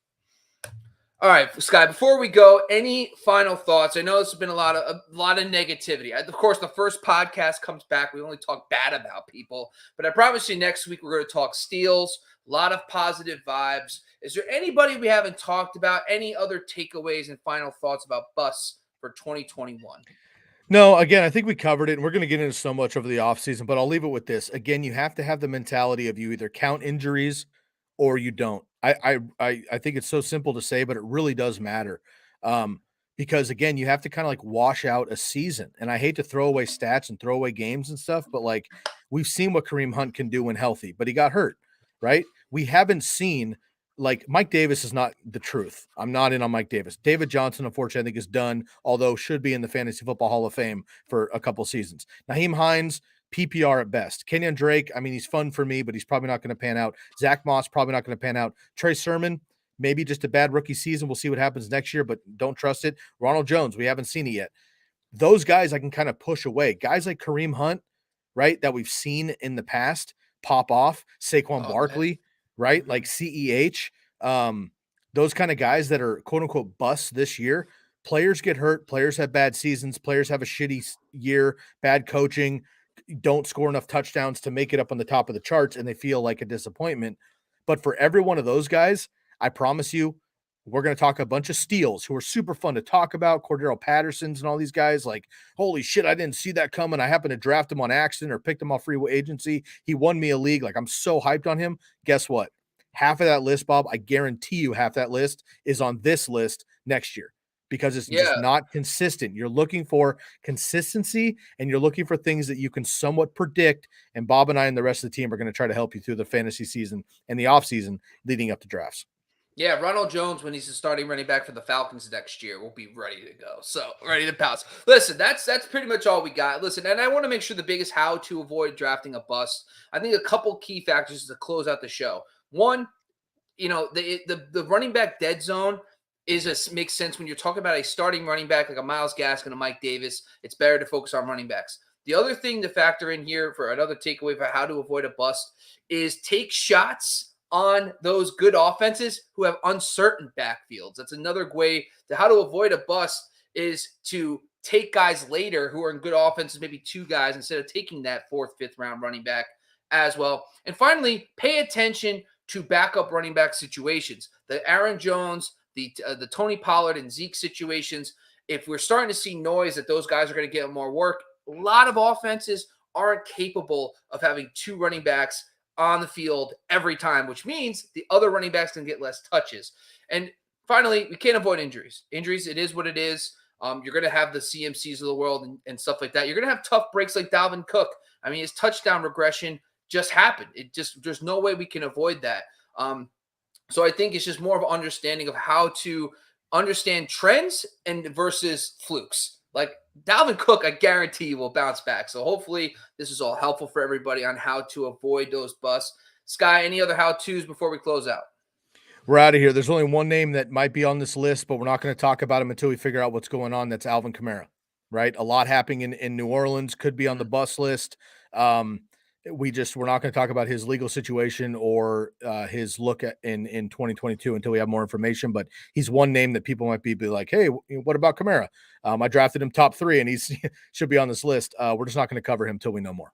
All right, Sky, before we go, any final thoughts? I know this has been a lot of negativity. Of course, the first podcast comes back. We only talk bad about people. But I promise you next week we're going to talk steals, a lot of positive vibes. Is there anybody we haven't talked about? Any other takeaways and final thoughts about busts for 2021? No, again, I think we covered it, and we're going to get into so much over the offseason, but I'll leave it with this. Again, you have to have the mentality of you either count injuries or you don't. I think it's so simple to say, but it really does matter. Because, again, you have to kind of like wash out a season. And I hate to throw away stats and throw away games and stuff, but like we've seen what Kareem Hunt can do when healthy, but he got hurt. right? We haven't seen, like, Mike Davis is not the truth. I'm not in on Mike Davis. David Johnson, unfortunately, I think is done, although should be in the Fantasy Football Hall of Fame for a couple seasons. Nahim Hines, PPR at best. Kenyan Drake, I mean, he's fun for me, but he's probably not going to pan out. Zack Moss, probably not going to pan out. Trey Sermon, maybe just a bad rookie season. We'll see what happens next year, but don't trust it. Ronald Jones, we haven't seen it yet. Those guys I can kind of push away. Guys like Kareem Hunt, right, that we've seen in the past pop off. Saquon Barkley, right, like CEH. Those kind of guys that are quote unquote busts this year. Players get hurt. Players have bad seasons. Players have a shitty year, bad coaching, don't score enough touchdowns to make it up on the top of the charts, and they feel like a disappointment. But for every one of those guys, I promise you, we're going to talk a bunch of steals who are super fun to talk about. Cordero Patterson's and all these guys, like, holy shit, I didn't see that coming. I happened to draft him on accident or picked him off free agency. He won me a league. Like, I'm so hyped on him. Guess what? Half of that list, Bob, I guarantee you half that list is on this list next year because it's just not consistent. You're looking for consistency and you're looking for things that you can somewhat predict. And Bob and I and the rest of the team are going to try to help you through the fantasy season and the offseason leading up to drafts. Yeah, Ronald Jones, when he's a starting running back for the Falcons next year, will be ready to go. So, ready to pounce. Listen, that's pretty much all we got. Listen, and I want to make sure the biggest how to avoid drafting a bust. I think a couple key factors to close out the show. One, the running back dead zone makes sense when you're talking about a starting running back like a Myles Gaskin, a Mike Davis. It's better to focus on running backs. The other thing to factor in here for another takeaway for how to avoid a bust is take shots on those good offenses who have uncertain backfields. That's another way to how to avoid a bust is to take guys later who are in good offenses, maybe two guys instead of taking that fourth, fifth round running back as well. And finally, pay attention to backup running back situations. The Aaron Jones, the Tony Pollard and Zeke situations. If we're starting to see noise that those guys are going to get more work, a lot of offenses aren't capable of having two running backs on the field every time, which means the other running backs can get less touches. And finally, we can't avoid injuries. Injuries, it is what it is. You're going to have the CMCs of the world and stuff like that. You're going to have tough breaks like Dalvin Cook. I mean, his touchdown regression just happened. There's no way we can avoid that. So I think it's just more of an understanding of how to understand trends and versus flukes. Like Dalvin Cook, I guarantee will bounce back. So hopefully this is all helpful for everybody on how to avoid those busts. Sky, any other how-tos before we close out? We're out of here. There's only one name that might be on this list, but we're not going to talk about him until we figure out what's going on. That's Alvin Kamara, right? A lot happening in New Orleans, could be on the bus list. We're not going to talk about his legal situation or his look in 2022 until we have more information. But he's one name that people might be like, hey, what about Kamara? I drafted him top 3 and he's should be on this list. We're just not going to cover him until we know more.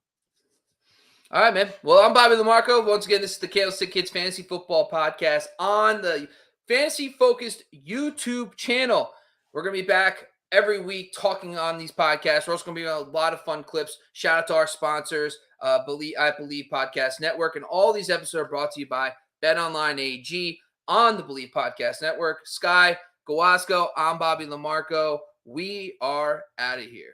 All right, man. Well, I'm Bobby LaMarco. Once again, this is the Candlestick Kids Fantasy Football Podcast on the fantasy-focused YouTube channel. We're going to be back every week talking on these podcasts. We're also going to be on a lot of fun clips. Shout out to our sponsors, I Believe Podcast Network. And all these episodes are brought to you by BetOnline AG on the Believe Podcast Network. Sky Gawasko, I'm Bobby LaMarco. We are out of here.